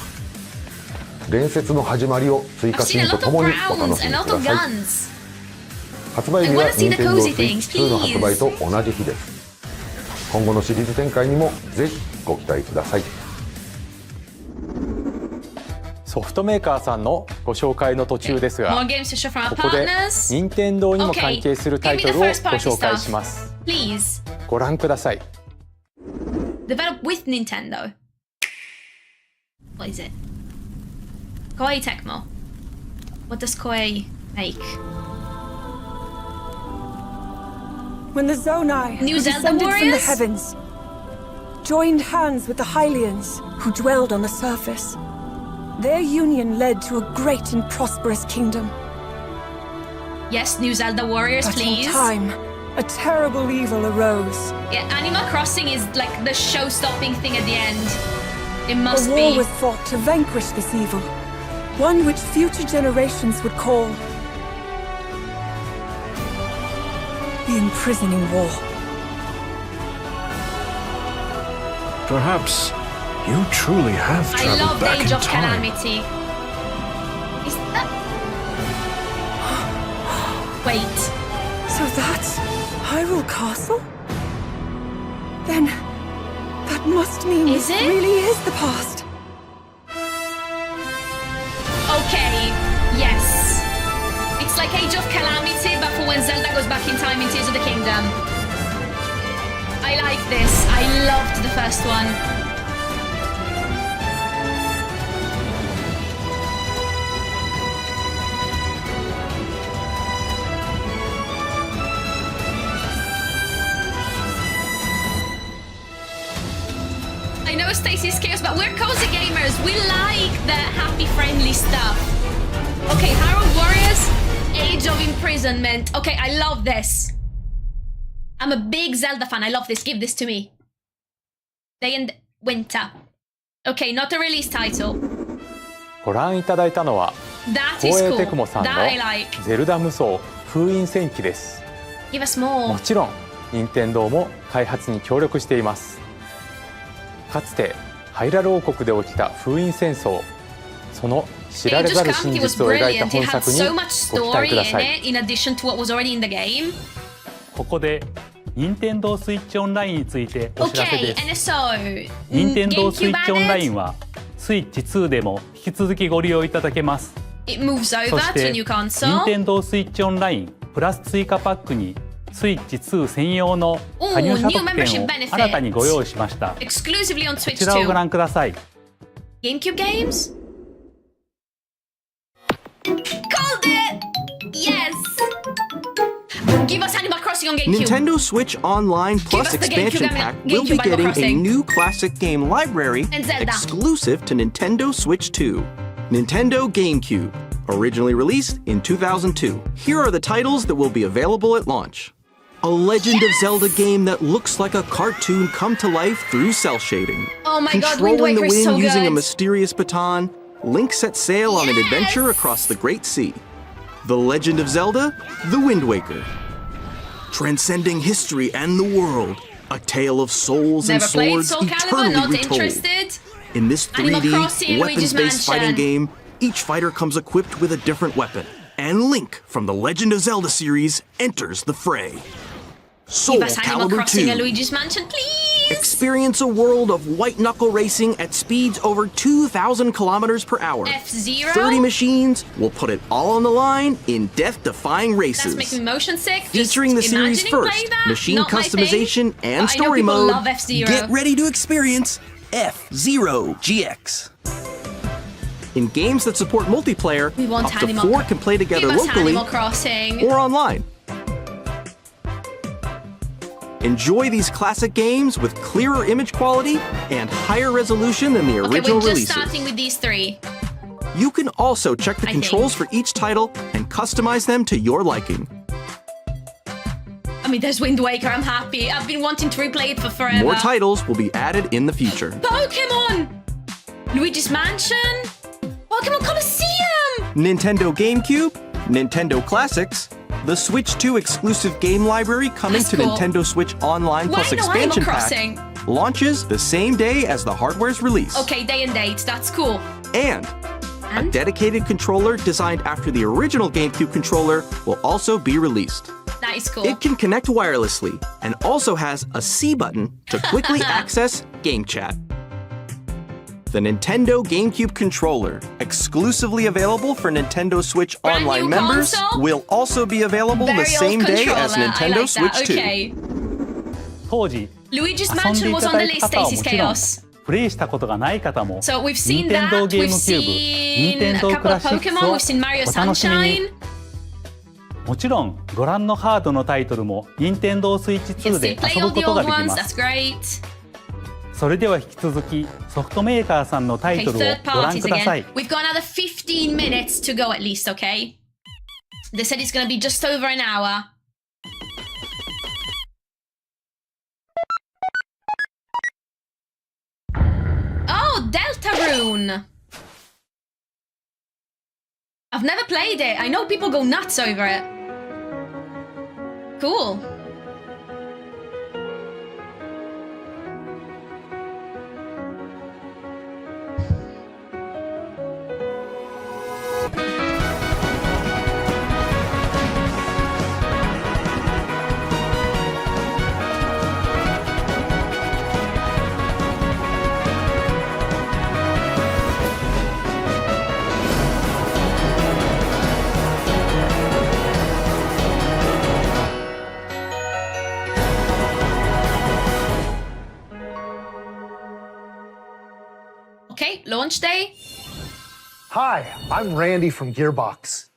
[SPEAKER 22] 伝説の始まりを追
[SPEAKER 1] I've
[SPEAKER 22] 加
[SPEAKER 1] seen
[SPEAKER 22] シ
[SPEAKER 1] a
[SPEAKER 22] ーンと
[SPEAKER 1] lot
[SPEAKER 22] と
[SPEAKER 1] of
[SPEAKER 22] もにお
[SPEAKER 1] browns
[SPEAKER 22] 楽し
[SPEAKER 1] and
[SPEAKER 22] み
[SPEAKER 1] a
[SPEAKER 22] く
[SPEAKER 1] lot
[SPEAKER 22] だ
[SPEAKER 1] of
[SPEAKER 22] さい。
[SPEAKER 1] guns.
[SPEAKER 22] 発売日
[SPEAKER 1] I
[SPEAKER 22] は
[SPEAKER 1] wanna see the
[SPEAKER 22] Nintendo
[SPEAKER 1] cozy
[SPEAKER 22] Switch
[SPEAKER 1] things,
[SPEAKER 22] 2の発売
[SPEAKER 1] please.
[SPEAKER 22] と同じ日です。今後のシリーズ展開にもぜひご期待ください。
[SPEAKER 7] ソフトメーカーさんのご紹介の途中ですが、
[SPEAKER 1] More games to show from our
[SPEAKER 7] ここで
[SPEAKER 1] partners.
[SPEAKER 7] 任天堂にも関係するタイトルをご
[SPEAKER 1] Okay, give me the first party
[SPEAKER 7] 紹介します。
[SPEAKER 1] Please.
[SPEAKER 7] ご覧ください。
[SPEAKER 1] Developed with Nintendo. What is it? Koei Tecmo. What does Koei make?
[SPEAKER 23] When the Zonai,
[SPEAKER 1] New
[SPEAKER 23] who
[SPEAKER 1] Zelda
[SPEAKER 23] descended from the
[SPEAKER 1] warriors?
[SPEAKER 23] heavens, joined hands with the Hylians, who dwelled on the surface, their union led to a great and prosperous kingdom.
[SPEAKER 1] Yes, New Zelda Warriors,
[SPEAKER 23] But
[SPEAKER 1] please.
[SPEAKER 23] in time, a terrible evil arose.
[SPEAKER 1] Yeah, Animal Crossing is like the show-stopping thing at the end. It
[SPEAKER 23] A
[SPEAKER 1] must
[SPEAKER 23] war
[SPEAKER 1] be.
[SPEAKER 23] was fought to vanquish this evil, one which future generations would call the Imprisoning War.
[SPEAKER 12] Perhaps you truly have
[SPEAKER 1] I
[SPEAKER 12] traveled
[SPEAKER 1] love the
[SPEAKER 12] back
[SPEAKER 1] Age
[SPEAKER 12] in
[SPEAKER 1] of
[SPEAKER 12] time.
[SPEAKER 1] Calamity. wait.
[SPEAKER 23] So that's Hyrule Castle? Then that must mean
[SPEAKER 1] Is
[SPEAKER 23] this
[SPEAKER 1] it?
[SPEAKER 23] really is the past.
[SPEAKER 1] Okay, yes. It's like Age of Calamity, but for when Zelda goes back in time in Tears of the Kingdom. I like this. I loved the first one. I know Stacey's chaos, but we're cozy gamers. We like the happy, friendly stuff. Okay, Hyrule Warriors, Age of Imprisonment. Okay, I love this. I'm a big Zelda fan. I love this. Give this to me. Day and Winter. Okay, not a release title.
[SPEAKER 7] ご覧いただいたのは
[SPEAKER 1] That
[SPEAKER 7] 東
[SPEAKER 1] is
[SPEAKER 7] 映
[SPEAKER 1] cool.
[SPEAKER 7] テクモさん
[SPEAKER 1] That
[SPEAKER 7] の
[SPEAKER 1] I like.
[SPEAKER 7] ゼルダ無双封印戦記です。
[SPEAKER 1] Give us more.
[SPEAKER 7] もちろん任天堂も開発に協力しています。かつてハイラル王国で起きた封印戦争、その知られざる真実を描いた本作にご期待ください。
[SPEAKER 1] in addition to what was already in the game.
[SPEAKER 9] ここで任天堂スイッチオンラインについてお知らせ
[SPEAKER 1] Okay,
[SPEAKER 9] です
[SPEAKER 1] and so
[SPEAKER 9] 任天堂スイッチオンライン
[SPEAKER 1] GameCube
[SPEAKER 9] はスイッチ2でも引き続きご利用いただけます。
[SPEAKER 1] It moves
[SPEAKER 9] そ
[SPEAKER 1] over
[SPEAKER 9] し
[SPEAKER 1] to a
[SPEAKER 9] て
[SPEAKER 1] new
[SPEAKER 9] 任
[SPEAKER 1] console.
[SPEAKER 9] 天堂スイッチオンラインプラス追加パックにスイッチ2専用の加入者特典を新たにご用意しました。
[SPEAKER 1] Exclusively on
[SPEAKER 9] こ
[SPEAKER 1] Switch
[SPEAKER 9] ちらをご
[SPEAKER 1] 2.
[SPEAKER 9] 覧ください。
[SPEAKER 1] GameCube games? Called it! Yes! Give us Animal Crossing on GameCube.
[SPEAKER 2] Nintendo Switch Online Plus
[SPEAKER 1] us the
[SPEAKER 2] expansion
[SPEAKER 1] GameCube
[SPEAKER 2] pack
[SPEAKER 1] Animal
[SPEAKER 2] will be getting a
[SPEAKER 1] Crossing.
[SPEAKER 2] new classic game library
[SPEAKER 1] And Zelda.
[SPEAKER 2] exclusive to Nintendo Switch 2. Nintendo GameCube, originally released in 2002. Here are the titles that will be available at launch. A Legend of Zelda game that looks like a cartoon come to life through cell shading.
[SPEAKER 1] Oh my god, Wind
[SPEAKER 2] Controlling the
[SPEAKER 1] Waker is
[SPEAKER 2] wind
[SPEAKER 1] so
[SPEAKER 2] using a
[SPEAKER 1] good.
[SPEAKER 2] mysterious baton, Link sets sail on an adventure across the Great Sea. The Legend of Zelda, The Wind Waker. Transcending history and the world, a tale of souls
[SPEAKER 1] Never
[SPEAKER 2] and
[SPEAKER 1] played
[SPEAKER 2] swords
[SPEAKER 1] Soul Calibur,
[SPEAKER 2] eternally
[SPEAKER 1] not
[SPEAKER 2] retold.
[SPEAKER 1] interested.
[SPEAKER 2] In this
[SPEAKER 1] Animal
[SPEAKER 2] 3D,
[SPEAKER 1] Crossing, Luigi's
[SPEAKER 2] weapons-based fighting
[SPEAKER 1] Mansion.
[SPEAKER 2] game, each fighter comes equipped with a different weapon, and Link from the Legend of Zelda series enters the fray. Soul
[SPEAKER 1] Give us Animal
[SPEAKER 2] Calibur
[SPEAKER 1] Crossing
[SPEAKER 2] 2.
[SPEAKER 1] and Luigi's Mansion, please!
[SPEAKER 2] Experience a world of white-knuckle racing at speeds over 2,000 kilometers per hour.
[SPEAKER 1] F-Zero?
[SPEAKER 2] 30 machines will put it all on the line in death-defying races.
[SPEAKER 1] That's making me motion sick.
[SPEAKER 2] Featuring the
[SPEAKER 1] Just
[SPEAKER 2] series
[SPEAKER 1] imagining
[SPEAKER 2] first,
[SPEAKER 1] playing that,
[SPEAKER 2] machine
[SPEAKER 1] not my
[SPEAKER 2] customization
[SPEAKER 1] thing.
[SPEAKER 2] and
[SPEAKER 1] But I know
[SPEAKER 2] story
[SPEAKER 1] people
[SPEAKER 2] mode.
[SPEAKER 1] love F-Zero.
[SPEAKER 2] Get ready to experience F-Zero GX. In games that support multiplayer,
[SPEAKER 1] We want
[SPEAKER 2] up to
[SPEAKER 1] Animal
[SPEAKER 2] 4 can play together
[SPEAKER 1] Give us
[SPEAKER 2] locally
[SPEAKER 1] Animal Crossing.
[SPEAKER 2] or online. Enjoy these classic games with clearer image quality and higher resolution than the
[SPEAKER 1] Okay,
[SPEAKER 2] original
[SPEAKER 1] we're just
[SPEAKER 2] releases.
[SPEAKER 1] starting with these three.
[SPEAKER 2] You can also check the
[SPEAKER 1] I
[SPEAKER 2] controls for each title and customize them to your liking.
[SPEAKER 1] I mean, there's Wind Waker. I'm happy. I've been wanting to replay it for forever.
[SPEAKER 2] More titles will be added in the future.
[SPEAKER 1] Pokemon! Luigi's Mansion? Pokemon Colosseum!
[SPEAKER 2] Nintendo GameCube, Nintendo Classics, the Switch 2 exclusive game library coming
[SPEAKER 1] That's
[SPEAKER 2] to
[SPEAKER 1] cool.
[SPEAKER 2] Nintendo Switch Online
[SPEAKER 1] Why
[SPEAKER 2] Plus
[SPEAKER 1] no
[SPEAKER 2] expansion
[SPEAKER 1] Animal
[SPEAKER 2] pack
[SPEAKER 1] Crossing?
[SPEAKER 2] launches the same day as the hardware's release.
[SPEAKER 1] Okay, day and date. That's cool.
[SPEAKER 2] And a dedicated controller designed after the original GameCube controller will also be released.
[SPEAKER 1] That is cool.
[SPEAKER 2] It can connect wirelessly and also has a C button to quickly access Game Chat. The Nintendo GameCube controller, exclusively available for Nintendo Switch
[SPEAKER 1] Brand
[SPEAKER 2] Online
[SPEAKER 1] new
[SPEAKER 2] members,
[SPEAKER 1] console?
[SPEAKER 2] will also be available the
[SPEAKER 1] Very
[SPEAKER 2] same
[SPEAKER 1] old
[SPEAKER 2] day as
[SPEAKER 1] controller. I
[SPEAKER 2] Nintendo
[SPEAKER 1] like
[SPEAKER 2] Switch
[SPEAKER 1] that.
[SPEAKER 2] 2.
[SPEAKER 1] Okay.
[SPEAKER 9] 当時
[SPEAKER 1] Luigi's
[SPEAKER 9] 遊ん
[SPEAKER 1] Mansion
[SPEAKER 9] でい
[SPEAKER 1] was
[SPEAKER 9] た
[SPEAKER 1] on
[SPEAKER 9] だ
[SPEAKER 1] the
[SPEAKER 9] い
[SPEAKER 1] list,
[SPEAKER 9] た方は
[SPEAKER 1] Stacey's
[SPEAKER 9] もちろん
[SPEAKER 1] Chaos.
[SPEAKER 9] プレイしたことがない方も
[SPEAKER 1] So we've seen
[SPEAKER 9] 任天堂
[SPEAKER 1] that.
[SPEAKER 9] ゲー
[SPEAKER 1] We've
[SPEAKER 9] ムキューブ
[SPEAKER 1] seen
[SPEAKER 9] 任天
[SPEAKER 1] a
[SPEAKER 9] 堂ク
[SPEAKER 1] couple
[SPEAKER 9] ラ
[SPEAKER 1] of
[SPEAKER 9] シックス
[SPEAKER 1] Pokemon.
[SPEAKER 9] を
[SPEAKER 1] We've seen Mario
[SPEAKER 9] お楽しみに
[SPEAKER 1] Sunshine.
[SPEAKER 9] もちろんご覧のハードのタイトルも任天堂スイッチ
[SPEAKER 1] You can
[SPEAKER 9] 2で
[SPEAKER 1] still play
[SPEAKER 9] 遊ぶ
[SPEAKER 1] all
[SPEAKER 9] こ
[SPEAKER 1] the
[SPEAKER 9] とが
[SPEAKER 1] old
[SPEAKER 9] でき
[SPEAKER 1] ones.
[SPEAKER 9] ま
[SPEAKER 1] That's
[SPEAKER 9] す
[SPEAKER 1] great.
[SPEAKER 9] それでは引き続きソフトメーカーさんのタイ
[SPEAKER 1] Okay,
[SPEAKER 9] トルを
[SPEAKER 1] third
[SPEAKER 9] ご覧
[SPEAKER 1] parties
[SPEAKER 9] くださ
[SPEAKER 1] again.
[SPEAKER 9] い
[SPEAKER 1] We've got another 15 minutes to go at least, okay? They said it's gonna be just over an hour. Oh, Deltarune! I've never played it. I know people go nuts over it. Cool. launch day.
[SPEAKER 3] Hi, I'm Randy from Gearbox.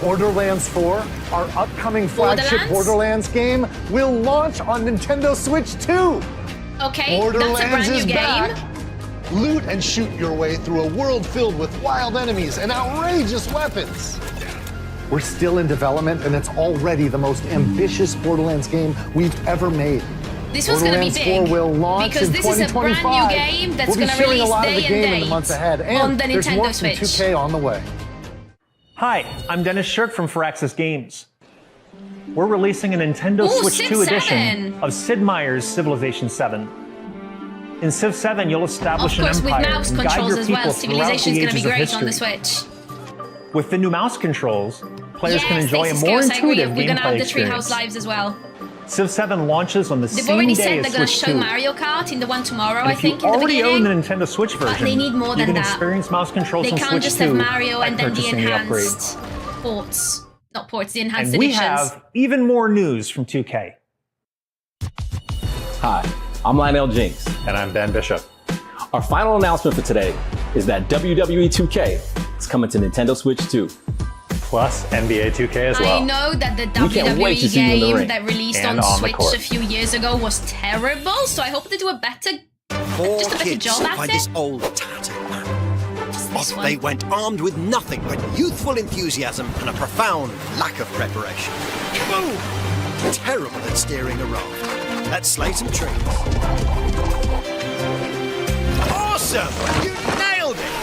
[SPEAKER 3] Borderlands 4, our upcoming flagship Borderlands game, will launch on Nintendo Switch 2.
[SPEAKER 1] Okay,
[SPEAKER 3] Borderlands
[SPEAKER 1] that's a brand new
[SPEAKER 3] is
[SPEAKER 1] game.
[SPEAKER 3] back. Loot and shoot your way through a world filled with wild enemies and outrageous weapons. We're still in development, and it's already the most ambitious Borderlands game we've ever made.
[SPEAKER 1] This one's going to be big,
[SPEAKER 3] 4 will launch
[SPEAKER 1] because
[SPEAKER 3] in
[SPEAKER 1] this is a brand
[SPEAKER 3] 2025.
[SPEAKER 1] new game that's
[SPEAKER 3] We'll be
[SPEAKER 1] going to
[SPEAKER 3] showing a
[SPEAKER 1] release
[SPEAKER 3] lot of the
[SPEAKER 1] day
[SPEAKER 3] game
[SPEAKER 1] and
[SPEAKER 3] in the months
[SPEAKER 1] date
[SPEAKER 3] ahead, and
[SPEAKER 1] on the
[SPEAKER 3] there's more
[SPEAKER 1] Nintendo
[SPEAKER 3] from
[SPEAKER 1] Switch.
[SPEAKER 3] 2K on the way.
[SPEAKER 5] Hi, I'm Dennis Shirk from Firaxis Games. We're releasing a Nintendo Switch
[SPEAKER 1] Civ
[SPEAKER 5] 2 edition
[SPEAKER 1] 7.
[SPEAKER 5] of Sid Meier's Civilization 7. In Civ 7, you'll establish
[SPEAKER 1] Of course,
[SPEAKER 5] an
[SPEAKER 1] with
[SPEAKER 5] empire
[SPEAKER 1] mouse
[SPEAKER 5] and guide
[SPEAKER 1] controls
[SPEAKER 5] your
[SPEAKER 1] as
[SPEAKER 5] people
[SPEAKER 1] well,
[SPEAKER 5] throughout
[SPEAKER 1] Civilization is
[SPEAKER 5] the
[SPEAKER 1] going to be
[SPEAKER 5] ages of
[SPEAKER 1] great on the
[SPEAKER 5] history.
[SPEAKER 1] Switch.
[SPEAKER 5] With the new mouse controls, players can
[SPEAKER 1] Yes,
[SPEAKER 5] enjoy a
[SPEAKER 1] Stacey
[SPEAKER 5] more
[SPEAKER 1] Scales, I agree.
[SPEAKER 5] intuitive
[SPEAKER 1] We're going to have
[SPEAKER 5] gameplay
[SPEAKER 1] the Treehouse
[SPEAKER 5] experience.
[SPEAKER 1] Lives as well.
[SPEAKER 5] Civ 7 launches on the
[SPEAKER 1] They've
[SPEAKER 5] same
[SPEAKER 1] already
[SPEAKER 5] day
[SPEAKER 1] said
[SPEAKER 5] as
[SPEAKER 1] they're going to
[SPEAKER 5] Switch
[SPEAKER 1] show
[SPEAKER 5] 2.
[SPEAKER 1] Mario Kart in the one tomorrow,
[SPEAKER 5] And
[SPEAKER 1] I
[SPEAKER 5] if you
[SPEAKER 1] think, in the
[SPEAKER 5] already own
[SPEAKER 1] beginning.
[SPEAKER 5] the Nintendo Switch version,
[SPEAKER 1] they need more
[SPEAKER 5] you
[SPEAKER 1] than
[SPEAKER 5] can
[SPEAKER 1] that.
[SPEAKER 5] experience mouse controls
[SPEAKER 1] They
[SPEAKER 5] on
[SPEAKER 1] can't
[SPEAKER 5] Switch
[SPEAKER 1] just
[SPEAKER 5] 2
[SPEAKER 1] have Mario
[SPEAKER 5] by
[SPEAKER 1] and then the
[SPEAKER 5] purchasing the upgrade.
[SPEAKER 1] enhanced ports. Not ports, the enhanced
[SPEAKER 5] And we
[SPEAKER 1] editions.
[SPEAKER 5] have even more news from 2K.
[SPEAKER 6] Hi, I'm Lionel Jinks.
[SPEAKER 5] And I'm Ben Bishop.
[SPEAKER 6] Our final announcement for today is that WWE 2K is coming to Nintendo Switch 2.
[SPEAKER 5] Plus NBA 2K as well.
[SPEAKER 1] I know that the
[SPEAKER 6] We can't wait to
[SPEAKER 1] WWE
[SPEAKER 6] see you in the
[SPEAKER 1] game
[SPEAKER 6] ring
[SPEAKER 1] that released
[SPEAKER 6] and
[SPEAKER 1] on
[SPEAKER 6] on the
[SPEAKER 1] Switch
[SPEAKER 6] court.
[SPEAKER 1] a few years ago was terrible, so I hope they do a better, just a better
[SPEAKER 24] Kids
[SPEAKER 1] job at
[SPEAKER 24] by
[SPEAKER 1] it.
[SPEAKER 24] this old tattered man. Off
[SPEAKER 1] one?
[SPEAKER 24] they went armed with nothing but youthful enthusiasm and a profound lack of preparation. Boom! Terrible at steering a raft. Let's slay some trees. Awesome! You nailed it!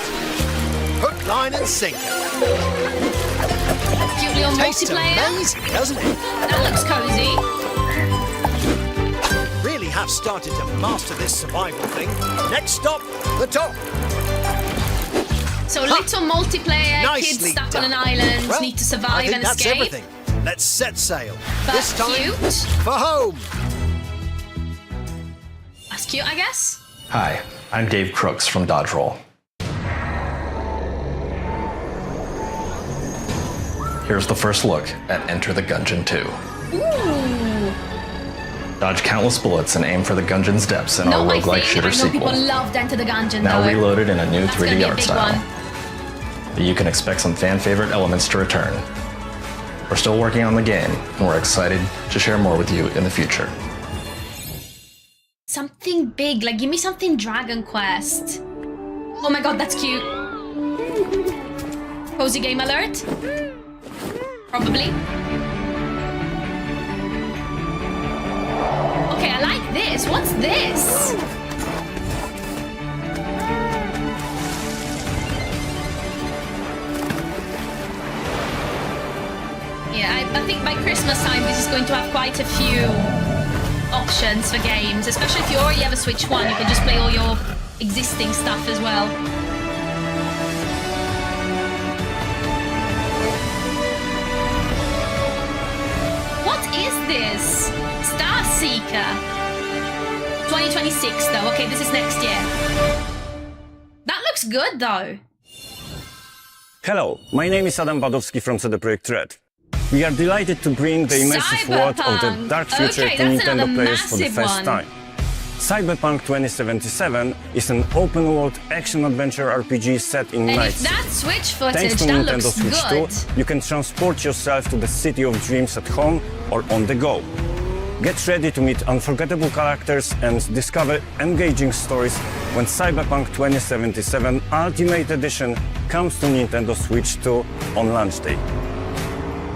[SPEAKER 24] Hook, line and sinker.
[SPEAKER 1] Cutely on
[SPEAKER 24] Tastes
[SPEAKER 1] multiplayer.
[SPEAKER 24] amazing, doesn't it?
[SPEAKER 1] That looks cozy.
[SPEAKER 24] Really have started to master this survival thing. Next stop, the top.
[SPEAKER 1] So little multiplayer,
[SPEAKER 24] Nicely
[SPEAKER 1] kids stuck
[SPEAKER 24] done.
[SPEAKER 1] on an island,
[SPEAKER 24] Well,
[SPEAKER 1] need to
[SPEAKER 24] I
[SPEAKER 1] survive
[SPEAKER 24] think
[SPEAKER 1] and
[SPEAKER 24] that's
[SPEAKER 1] escape.
[SPEAKER 24] everything. Let's set sail.
[SPEAKER 1] But
[SPEAKER 24] this time
[SPEAKER 1] cute.
[SPEAKER 24] for home.
[SPEAKER 1] That's cute, I guess.
[SPEAKER 15] Hi, I'm Dave Crooks from Dodge Roll. Here's the first look at Enter the Gungeon 2.
[SPEAKER 1] Ooh.
[SPEAKER 15] Dodge countless bullets and aim for the Gungeon's depths in our
[SPEAKER 1] Not my
[SPEAKER 15] roguelike
[SPEAKER 1] thing.
[SPEAKER 15] shooter
[SPEAKER 1] I know
[SPEAKER 15] sequel.
[SPEAKER 1] people loved Enter the Gungeon
[SPEAKER 15] Now
[SPEAKER 1] though.
[SPEAKER 15] reloaded in a new
[SPEAKER 1] That's gonna
[SPEAKER 15] 3D
[SPEAKER 1] be a
[SPEAKER 15] art
[SPEAKER 1] big
[SPEAKER 15] style.
[SPEAKER 1] one.
[SPEAKER 15] You can expect some fan favorite elements to return. We're still working on the game, and we're excited to share more with you in the future.
[SPEAKER 1] Something big, like give me something Dragon Quest. Oh my god, that's cute. Cozy game alert? Probably. Okay, I like this. What's this? Yeah, I think by Christmas time this is going to have quite a few options for games, especially if you already have a Switch 1, you can just play all your existing stuff as well. What is this? Star Seeker. 2026 though, okay, this is next year. That looks good though.
[SPEAKER 25] Hello, my name is Adam Badowski from CD Projekt Red. We are delighted to bring the immersive world of the dark future
[SPEAKER 1] Okay,
[SPEAKER 25] to
[SPEAKER 1] that's
[SPEAKER 25] Nintendo
[SPEAKER 1] another
[SPEAKER 25] players for the
[SPEAKER 1] massive
[SPEAKER 25] first
[SPEAKER 1] one.
[SPEAKER 25] time. Cyberpunk 2077 is an open-world action-adventure RPG set in
[SPEAKER 1] And
[SPEAKER 25] night
[SPEAKER 1] if
[SPEAKER 25] city.
[SPEAKER 1] that's Switch
[SPEAKER 25] Thanks
[SPEAKER 1] footage,
[SPEAKER 25] to
[SPEAKER 1] that
[SPEAKER 25] Nintendo
[SPEAKER 1] looks
[SPEAKER 25] Switch
[SPEAKER 1] good.
[SPEAKER 25] 2, you can transport yourself to the city of dreams at home or on the go. Get ready to meet unforgettable characters and discover engaging stories when Cyberpunk 2077 Ultimate Edition comes to Nintendo Switch 2 on launch day.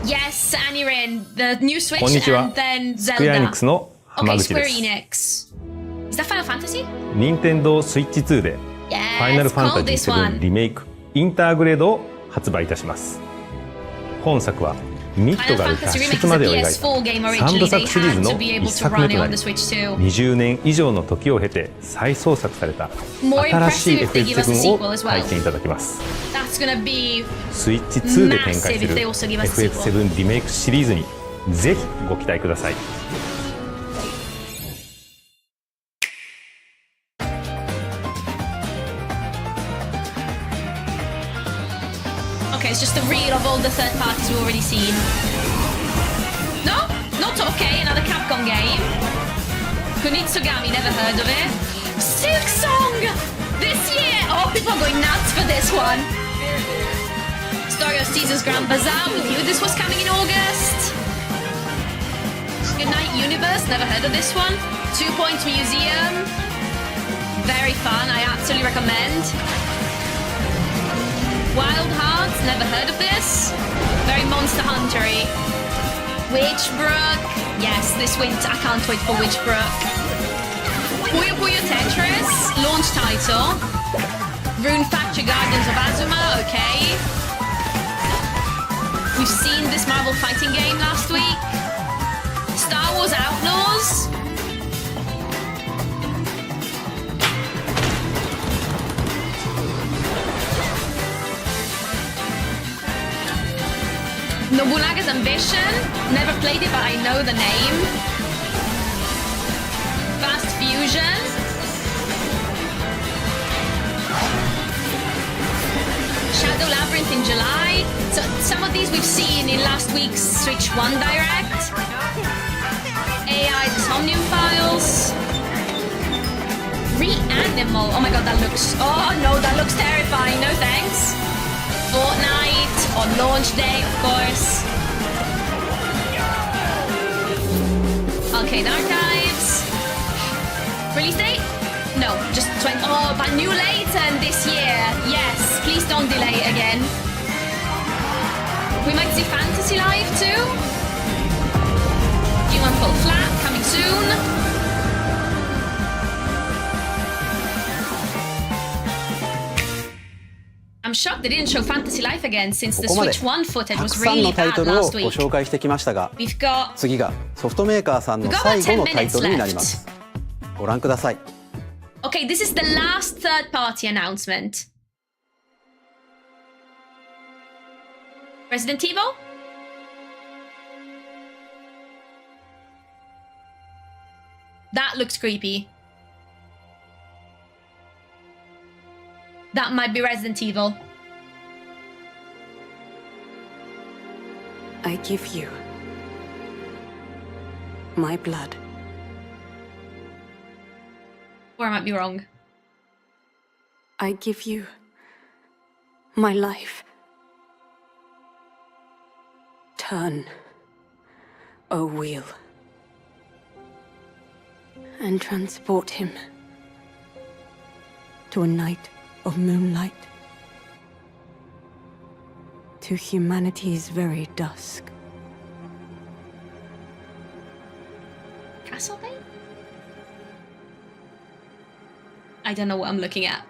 [SPEAKER 1] Yes, Anirin, the new Switch
[SPEAKER 26] こんにちは
[SPEAKER 1] and then
[SPEAKER 26] スクエアエニッ
[SPEAKER 1] Zelda.
[SPEAKER 26] クスの
[SPEAKER 1] Okay,
[SPEAKER 26] 浜口
[SPEAKER 1] Square
[SPEAKER 26] です。
[SPEAKER 1] Enix. Is that Final Fantasy?
[SPEAKER 26] 任天堂スイッチ2で
[SPEAKER 1] Yes,
[SPEAKER 26] ファイナルファンタジ
[SPEAKER 1] call this
[SPEAKER 26] ー
[SPEAKER 1] one.
[SPEAKER 26] 7リメイクインターグレードを発売いたします。本作はミッドガル
[SPEAKER 1] Final
[SPEAKER 26] 脱
[SPEAKER 1] Fantasy
[SPEAKER 26] 出
[SPEAKER 1] Remake
[SPEAKER 26] ま
[SPEAKER 1] is
[SPEAKER 26] で
[SPEAKER 1] a
[SPEAKER 26] を描い
[SPEAKER 1] PS4 game
[SPEAKER 26] た
[SPEAKER 1] originally.
[SPEAKER 26] 3部
[SPEAKER 1] They
[SPEAKER 26] 作シリーズ
[SPEAKER 1] had
[SPEAKER 26] の
[SPEAKER 1] to be
[SPEAKER 26] 1
[SPEAKER 1] able to
[SPEAKER 26] 作
[SPEAKER 1] run
[SPEAKER 26] 目
[SPEAKER 1] it
[SPEAKER 26] とな
[SPEAKER 1] on
[SPEAKER 26] り
[SPEAKER 1] the Switch too.
[SPEAKER 26] 20年以上の時を経て再創作された
[SPEAKER 1] More
[SPEAKER 26] 新しい
[SPEAKER 1] impressive if they give us a
[SPEAKER 26] FF7 を
[SPEAKER 1] sequel as well.
[SPEAKER 26] 体験いただきます。
[SPEAKER 1] That's gonna be
[SPEAKER 26] スイッチ2で展開
[SPEAKER 1] massive
[SPEAKER 26] す
[SPEAKER 1] if
[SPEAKER 26] る
[SPEAKER 1] they also give us a sequel.
[SPEAKER 26] FF7 リメイクシリーズにぜひご期待ください。
[SPEAKER 1] Okay, it's just a reel of all the third parties we've already seen. No, not okay, another Capcom game. Kunitsugami, never heard of it. Silk Song! This year! Oh, people are going nuts for this one. Story of Caesar's Grand Bazaar. We knew this was coming in August. Goodnight Universe. Never heard of this one. 2 Point Museum. Very fun. I absolutely recommend. Wild Hearts. Never heard of this. Very Monster Hunter-y. Witchbrook. Yes, this winter. I can't wait for Witchbrook. Puyo Puyo Tetris. Launch title. Rune Factory Guardians of Azuma. Okay. We've seen this Marvel fighting game last week. Star Wars Outlaws. Nobunaga's Ambition. Never played it, but I know the name. Fast Fusion. Shadow Labyrinth in July. So some of these we've seen in last week's Switch 1 Direct. AI Somnium Files. Reanimal. Oh my god, that looks... Oh no, that looks terrifying. No thanks. Fortnite on launch day, of course. Arcade Archives. Release date? No, just 20. Oh, but New Layton this year. Yes, please don't delay it again. We might see Fantasy Life too. Human Fall Flat coming soon. I'm shocked they didn't show Fantasy Life again since the Switch 1 footage was really bad last week. We've got
[SPEAKER 8] 次がソフトメーカーさんの最後のタイトルになります。ご覧ください。
[SPEAKER 1] Okay, this is the last third-party announcement. Resident Evil? That looks creepy. That might be Resident Evil.
[SPEAKER 23] I give you my blood.
[SPEAKER 1] Or I might be wrong.
[SPEAKER 23] I give you my life. Turn, O wheel, and transport him to a night of moonlight, to humanity's very dusk.
[SPEAKER 1] Castlevania? I don't know what I'm looking at.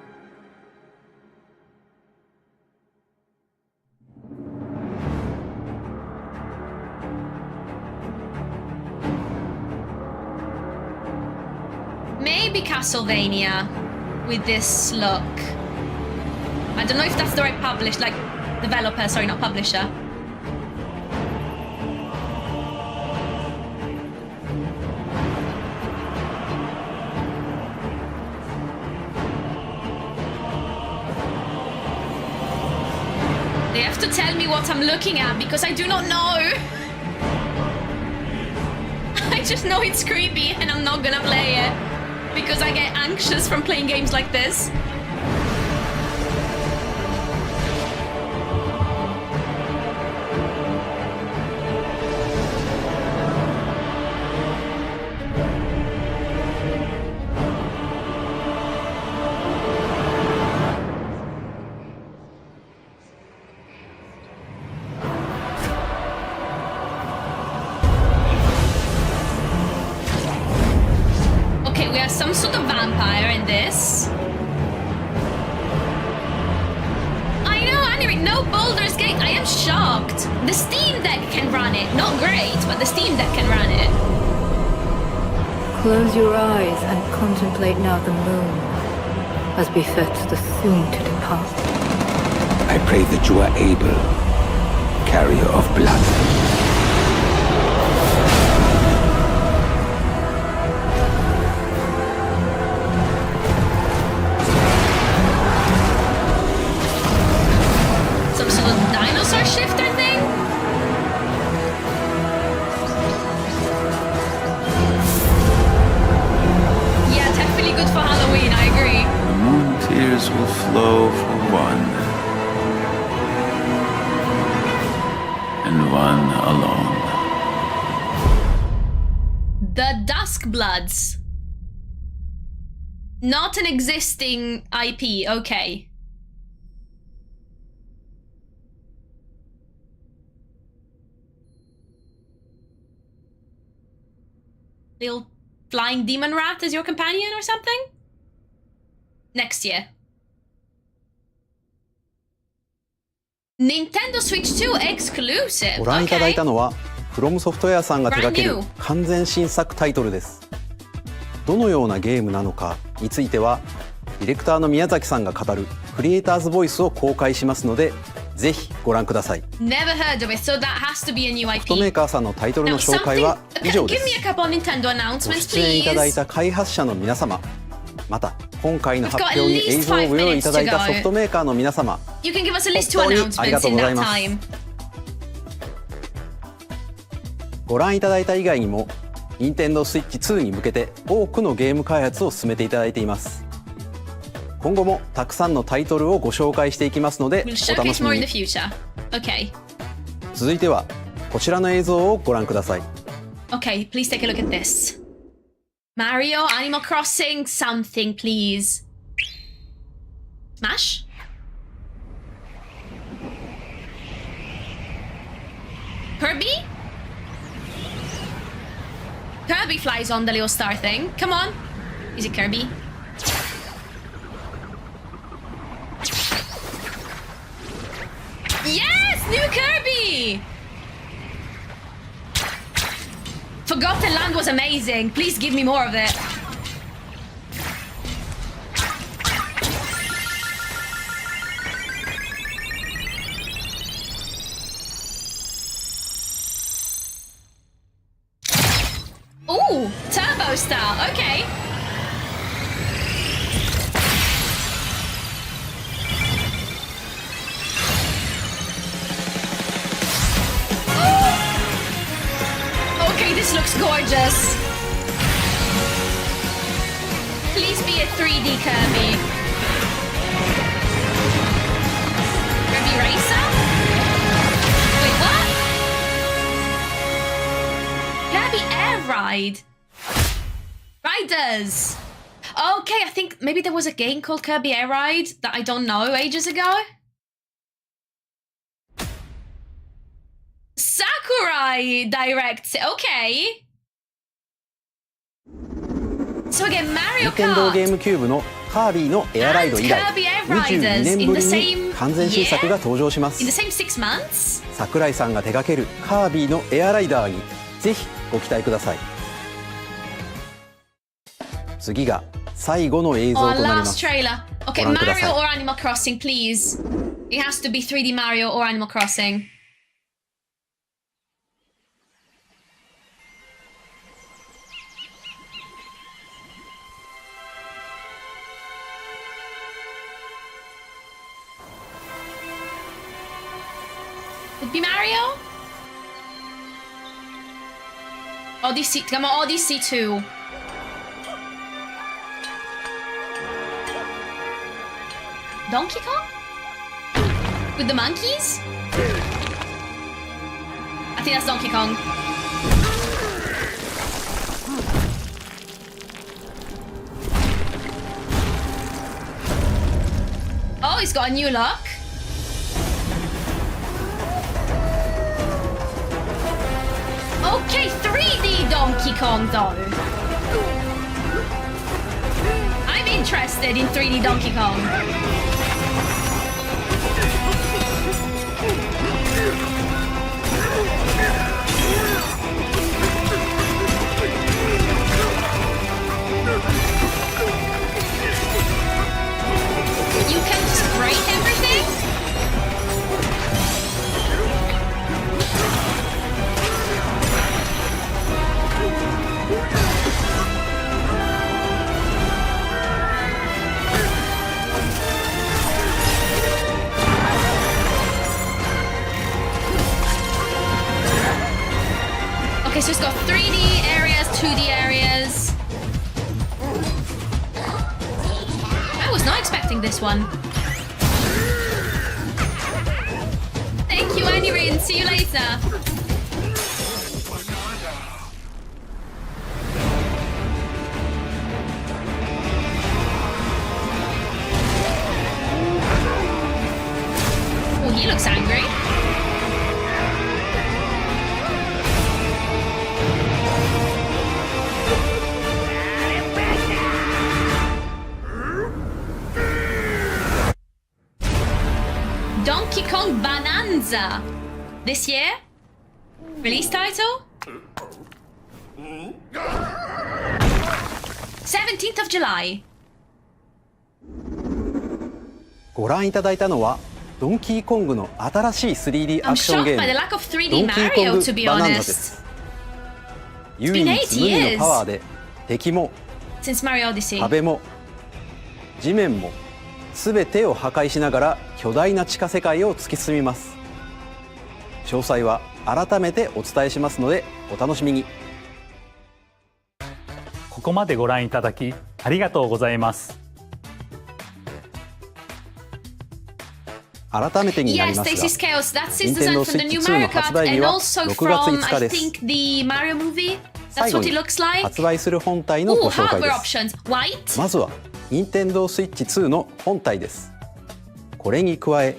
[SPEAKER 1] Maybe Castlevania with this look. I don't know if that's the right developer, sorry, not publisher. They have to tell me what I'm looking at because I do not know. I just know it's creepy and I'm not gonna play it because I get anxious from playing games like this. Some sort of vampire in this. I know, anyway, no Baldur's Gate. I am shocked. The Steam Deck can run it. Not great, but the Steam Deck can run it.
[SPEAKER 10] Close your eyes and contemplate now the moon, as befits the soon to depart.
[SPEAKER 11] I pray that you are able, carrier of blood.
[SPEAKER 1] Shifter thing? Yeah, definitely good for Halloween, I agree.
[SPEAKER 11] The moon tears
[SPEAKER 15] alone.
[SPEAKER 1] The Duskbloods. Not an existing IP, okay. Little flying demon rat as your companion or something? Next year. Nintendo Switch 2 exclusive.
[SPEAKER 8] ご覧いただいたのは、フロムソフトウェアさんが手掛ける
[SPEAKER 1] Brand new.
[SPEAKER 8] 完全新作タイトルです。どのようなゲームなのかについては、ディレクターの宮崎さんが語るクリエイターズボイスを公開しますので、ぜひご覧ください。
[SPEAKER 1] Never heard of it, so that has to be a new
[SPEAKER 8] ソ
[SPEAKER 1] IP.
[SPEAKER 8] フトメーカーさんのタイトルの紹介は以上で
[SPEAKER 1] Give me
[SPEAKER 8] す。
[SPEAKER 1] a couple Nintendo
[SPEAKER 8] ご
[SPEAKER 1] announcements,
[SPEAKER 8] 出演いただい
[SPEAKER 1] please.
[SPEAKER 8] た開発者の皆様、また今回の
[SPEAKER 1] We've got
[SPEAKER 8] 発表に
[SPEAKER 1] at least
[SPEAKER 8] 映像をご用意いただい
[SPEAKER 1] 5 minutes to
[SPEAKER 8] た
[SPEAKER 1] go.
[SPEAKER 8] ソフトメーカーの皆様、
[SPEAKER 1] You can give us at least 2
[SPEAKER 8] 本当にありが
[SPEAKER 1] announcements
[SPEAKER 8] とう
[SPEAKER 1] in
[SPEAKER 8] ござ
[SPEAKER 1] that
[SPEAKER 8] います。
[SPEAKER 1] time.
[SPEAKER 8] ご覧いただいた以外にも Nintendo Switch 2に向けて多くのゲーム開発を進めていただいています。今後もたくさんのタイトルをご紹介していきますので
[SPEAKER 1] We'll
[SPEAKER 8] お楽
[SPEAKER 1] showcase
[SPEAKER 8] し
[SPEAKER 1] more
[SPEAKER 8] み
[SPEAKER 1] in
[SPEAKER 8] に。
[SPEAKER 1] the future. Okay.
[SPEAKER 8] 続いてはこちらの映像をご覧ください。
[SPEAKER 1] Okay, please take a look at this. Mario, Animal Crossing, something, please. Smash? Kirby? Kirby flies on the little star thing. Come on. Is it Kirby? Yes! New Kirby! Forgotten Land was amazing. Please give me more of it. Ooh, Turbo Star. Okay. Okay, this looks gorgeous. Please be a 3D Kirby. Kirby Racer? Wait, what? Kirby Air Ride. Riders. Okay, I think maybe there was a game called Kirby Air Ride that I don't know ages ago. Sakurai directs it. Okay. So again, Mario
[SPEAKER 8] Nintendo
[SPEAKER 1] Kart.
[SPEAKER 8] ゲームキューブのカービィのエアライド以来
[SPEAKER 1] And Kirby Air
[SPEAKER 8] 22
[SPEAKER 1] Riders
[SPEAKER 8] 年
[SPEAKER 1] in
[SPEAKER 8] ぶ
[SPEAKER 1] the
[SPEAKER 8] り
[SPEAKER 1] same
[SPEAKER 8] に完全新作が登場しま
[SPEAKER 1] In the
[SPEAKER 8] す。
[SPEAKER 1] same 6 months?
[SPEAKER 8] 桜井さんが手掛けるカービィのエアライダーにぜひご期待ください。次が最後の映像
[SPEAKER 1] Oh,
[SPEAKER 8] となりま
[SPEAKER 1] last
[SPEAKER 8] す。
[SPEAKER 1] trailer. Okay,
[SPEAKER 8] ご覧ください。
[SPEAKER 1] Mario or Animal Crossing, please. It has to be 3D Mario or Animal Crossing. Could be Mario? Odyssey, come on, Odyssey 2. Donkey Kong? With the monkeys? I think that's Donkey Kong. Oh, he's got a new look. Okay, 3D Donkey Kong though. I'm interested in 3D Donkey Kong. You can just break everything? Okay, so it's got 3D areas, 2D areas. I was not expecting this one. Thank you, Anirin. See you later. Bonanza. This year? Release title? 17th of July.
[SPEAKER 8] ご覧いただいたのはドンキーコングの新しい 3D ア
[SPEAKER 1] I'm
[SPEAKER 8] クション
[SPEAKER 1] shocked
[SPEAKER 8] ゲー
[SPEAKER 1] by
[SPEAKER 8] ム
[SPEAKER 1] the lack of 3D
[SPEAKER 8] ドンキーコン
[SPEAKER 1] Mario,
[SPEAKER 8] グ
[SPEAKER 1] to be
[SPEAKER 8] バナンザで
[SPEAKER 1] honest.
[SPEAKER 8] す。唯一無二のパワーで敵も
[SPEAKER 1] Since Mario Odyssey.
[SPEAKER 8] 壁も地面も全てを破壊しながら巨大な地下世界を突き進みます。詳細は改めてお伝えしますのでお楽しみに。
[SPEAKER 9] ここまでご覧いただきありがとうございます。
[SPEAKER 8] 改めてになり
[SPEAKER 1] Yes,
[SPEAKER 8] ます
[SPEAKER 1] Stacy's
[SPEAKER 8] が
[SPEAKER 1] Chaos. That's his design from the new Mario Kart and also from, I think, the Mario movie. That's
[SPEAKER 8] 最後
[SPEAKER 1] what
[SPEAKER 8] に
[SPEAKER 1] it looks like.
[SPEAKER 8] 発売する本体の
[SPEAKER 1] Ooh,
[SPEAKER 8] ご紹介で
[SPEAKER 1] hardware
[SPEAKER 8] す。
[SPEAKER 1] options. White.
[SPEAKER 8] まずは Nintendo Switch 2の本体です。これに加え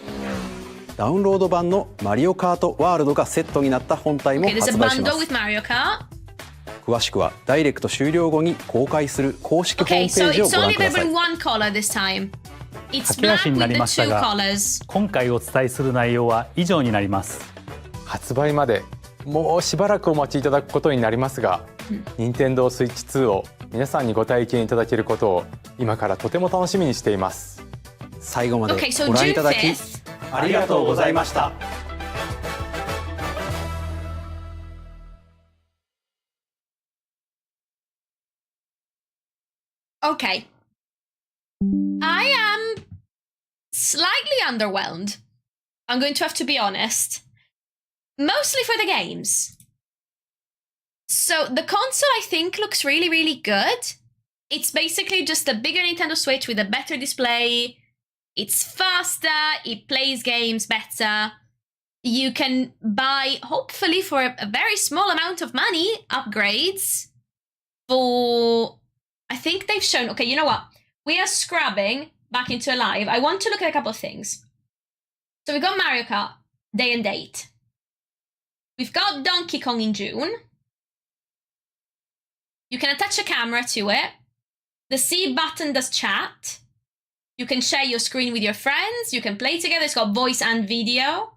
[SPEAKER 8] ダウンロード版のマリオカートワールドがセットになった本体も
[SPEAKER 1] Okay, there's a
[SPEAKER 8] 発売しま
[SPEAKER 1] bundle
[SPEAKER 8] す。
[SPEAKER 1] with Mario Kart.
[SPEAKER 8] 詳しくはダイレクト終了後に公開する公式ホー
[SPEAKER 1] Okay,
[SPEAKER 8] ムペ
[SPEAKER 1] so
[SPEAKER 8] ージを
[SPEAKER 1] it's
[SPEAKER 8] ご覧
[SPEAKER 1] only
[SPEAKER 8] くださ
[SPEAKER 1] available
[SPEAKER 8] い
[SPEAKER 1] in。one color this time. It's
[SPEAKER 9] 駆け
[SPEAKER 1] black
[SPEAKER 9] 足にな
[SPEAKER 1] with
[SPEAKER 9] り
[SPEAKER 1] the
[SPEAKER 9] ました
[SPEAKER 1] two
[SPEAKER 9] が
[SPEAKER 1] colors.
[SPEAKER 9] 今回お伝えする内容は以上になります。
[SPEAKER 7] 発売までもうしばらくお待ちいただくことになりますが、任天堂スイッチ2を皆さんにご体験いただけることを今からとても楽しみにしています。
[SPEAKER 8] 最後まで
[SPEAKER 1] Okay, so
[SPEAKER 8] ご覧い
[SPEAKER 1] June
[SPEAKER 8] ただき
[SPEAKER 1] 5th.
[SPEAKER 8] ありがとうございました。
[SPEAKER 1] Okay. I am slightly underwhelmed. I'm going to have to be honest. Mostly for the games. So the console, I think, looks really, really good. It's basically just a bigger Nintendo Switch with a better display. It's faster, it plays games better. You can buy, hopefully for a very small amount of money, upgrades for... I think they've shown... Okay, you know what? We are scrubbing back into a live. I want to look at a couple of things. So we've got Mario Kart, day and date. We've got Donkey Kong in June. You can attach a camera to it. The C button does chat. You can share your screen with your friends. You can play together. It's got voice and video.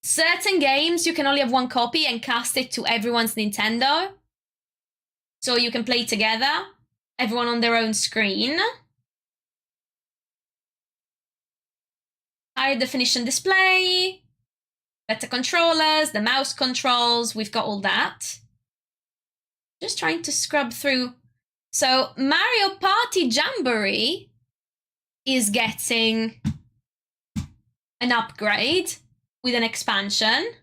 [SPEAKER 1] Certain games, you can only have one copy and cast it to everyone's Nintendo. So you can play together, everyone on their own screen. Higher definition display, better controllers, the mouse controls, we've got all that. Just trying to scrub through. So Mario Party Jamboree is getting an upgrade with an expansion.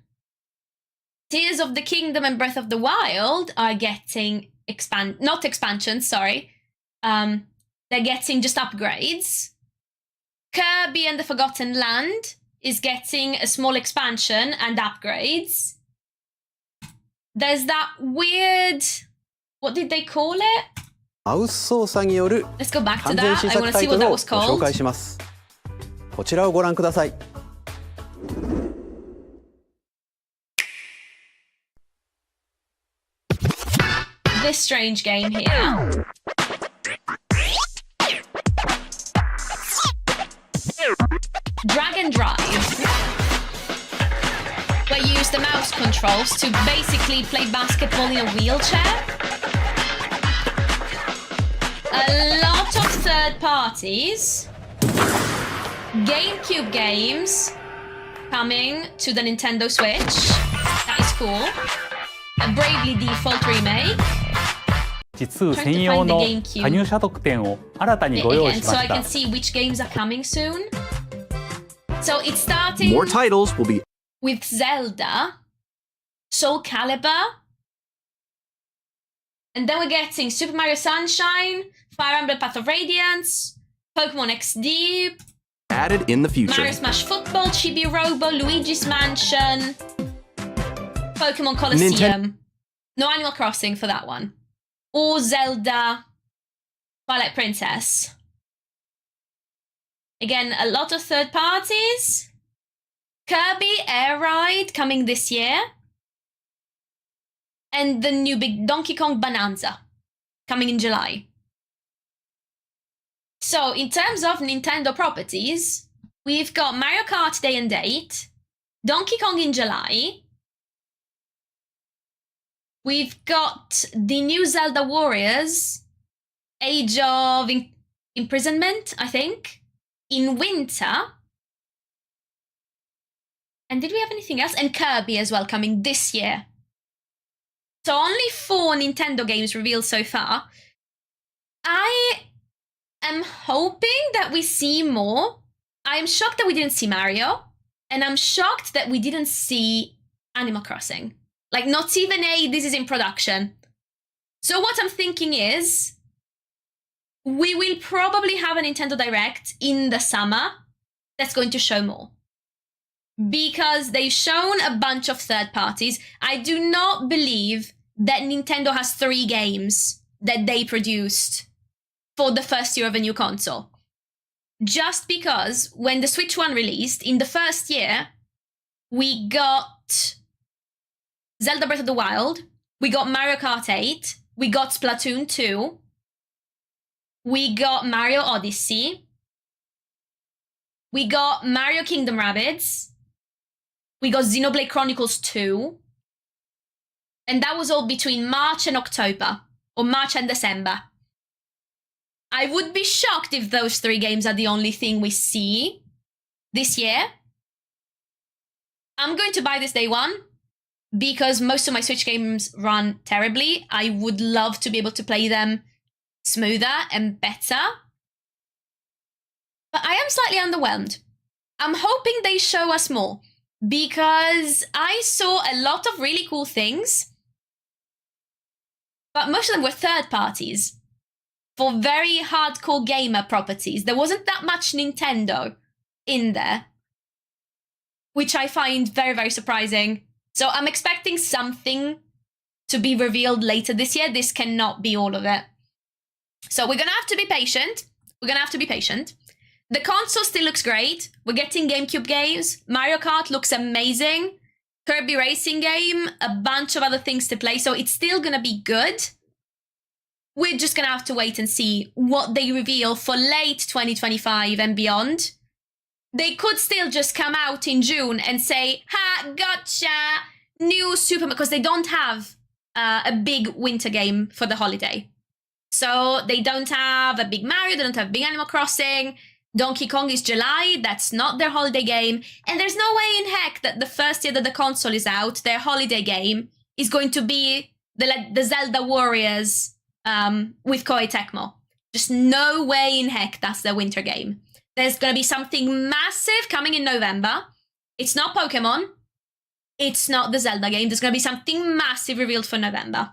[SPEAKER 1] Tears of the Kingdom and Breath of the Wild are getting not expansions, sorry. They're getting just upgrades. Kirby and the Forgotten Land is getting a small expansion and upgrades. There's that weird... What did they call it?
[SPEAKER 8] マウス操作による
[SPEAKER 1] Let's go back to
[SPEAKER 8] 完全
[SPEAKER 1] that.
[SPEAKER 8] 新
[SPEAKER 1] I
[SPEAKER 8] 作
[SPEAKER 1] want to
[SPEAKER 8] タ
[SPEAKER 1] see
[SPEAKER 8] イ
[SPEAKER 1] what
[SPEAKER 8] トル
[SPEAKER 1] that
[SPEAKER 8] を
[SPEAKER 1] was
[SPEAKER 8] ご紹
[SPEAKER 1] called.
[SPEAKER 8] 介します。こちらをご覧ください。
[SPEAKER 1] This strange game here. Drag and Drive. Where you use the mouse controls to basically play basketball in a wheelchair. A lot of third parties. GameCube games coming to the Nintendo Switch. That is cool. A Bravely Default remake.
[SPEAKER 9] 2専用の加入者特典を新たにご用意しま
[SPEAKER 1] So I
[SPEAKER 9] した
[SPEAKER 1] can。see which games are coming soon. So it's starting
[SPEAKER 2] More titles will be
[SPEAKER 1] with Zelda, Soul Calibur, and then we're getting Super Mario Sunshine, Fire Emblem Path of Radiance, Pokemon XD,
[SPEAKER 2] added in the future.
[SPEAKER 1] Mario Smash Football, Chibi Robo, Luigi's Mansion, Pokemon Colosseum. No Animal Crossing for that one. Or Zelda, Twilight Princess. Again, a lot of third parties. Kirby Air Ride coming this year. And the new big Donkey Kong Bonanza coming in July. So in terms of Nintendo properties, We've got Mario Kart Day and Date, Donkey Kong in July. We've got the new Zelda Warriors, Age of Imprisonment, I think, in winter. And did we have anything else? And Kirby as well coming this year. So only 4 Nintendo games revealed so far. I am hoping that we see more. I'm shocked that we didn't see Mario. And I'm shocked that we didn't see Animal Crossing. Like, not even this is in production. So what I'm thinking is, we will probably have a Nintendo Direct in the summer that's going to show more. Because they've shown a bunch of third parties. I do not believe that Nintendo has 3 games that they produced for the first year of a new console. Just because when the Switch 1 released, in the first year, we got Zelda Breath of the Wild, we got Mario Kart 8, we got Splatoon 2, we got Mario Odyssey, we got Mario Kingdom Rabbids, we got Xenoblade Chronicles 2, and that was all between March and October, or March and December. I would be shocked if those 3 games are the only thing we see this year. I'm going to buy this day one, because most of my Switch games run terribly. I would love to be able to play them smoother and better. But I am slightly underwhelmed. I'm hoping they show us more, because I saw a lot of really cool things, but most of them were third parties for very hardcore gamer properties. There wasn't that much Nintendo in there, which I find very, very surprising. So I'm expecting something to be revealed later this year. This cannot be all of it. So we're going to have to be patient. The console still looks great. We're getting GameCube games. Mario Kart looks amazing. Kirby Racing game, a bunch of other things to play. So it's still going to be good. We're just going to have to wait and see what they reveal for late 2025 and beyond. They could still just come out in June and say, ha, gotcha, new Super, because they don't have a big winter game for the holiday. So they don't have a big Mario, they don't have big Animal Crossing. Donkey Kong is July, that's not their holiday game. And there's no way in heck that the first year that the console is out, their holiday game is going to be the Zelda Warriors with Koei Tecmo. Just no way in heck that's their winter game. There's going to be something massive coming in November. It's not Pokemon. It's not the Zelda game. There's going to be something massive revealed for November.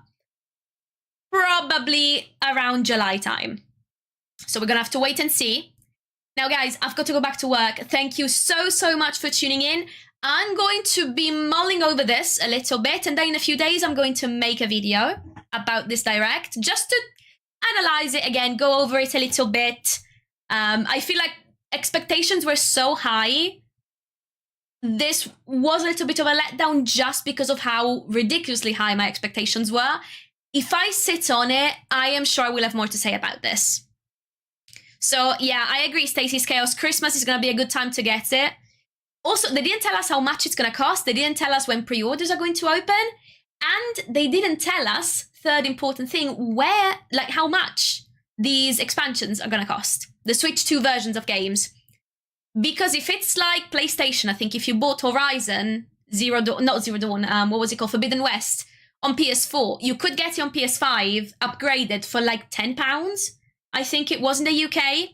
[SPEAKER 1] Probably around July time. So we're going to have to wait and see. Now, guys, I've got to go back to work. Thank you so much for tuning in. I'm going to be mulling over this a little bit, and then in a few days, I'm going to make a video about this Direct, just to analyze it again, go over it a little bit. I feel like expectations were so high. This was a little bit of a letdown just because of how ridiculously high my expectations were. If I sit on it, I am sure I will have more to say about this. So yeah, I agree, Stacey's Chaos. Christmas is going to be a good time to get it. Also, they didn't tell us how much it's going to cost. They didn't tell us when pre-orders are going to open. And they didn't tell us, third important thing, how much these expansions are going to cost. The Switch 2 versions of games. Because if it's like PlayStation, I think if you bought Horizon what was it called? Forbidden West on PS4, you could get it on PS5 upgraded for like £10. I think it was in the UK.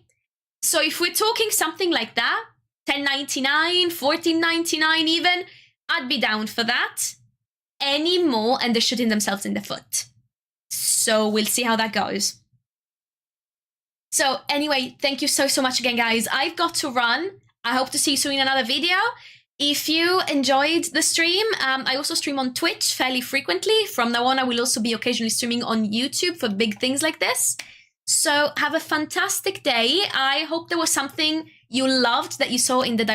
[SPEAKER 1] So if we're talking something like that, $10.99, $14.99 even, I'd be down for that. Any more, and they're shooting themselves in the foot. So we'll see how that goes. So anyway, thank you so much again, guys. I've got to run. I hope to see you soon in another video. If you enjoyed the stream, I also stream on Twitch fairly frequently. From now on, I will also be occasionally streaming on YouTube for big things like this. So have a fantastic day. I hope there was something you loved that you saw in the Direct.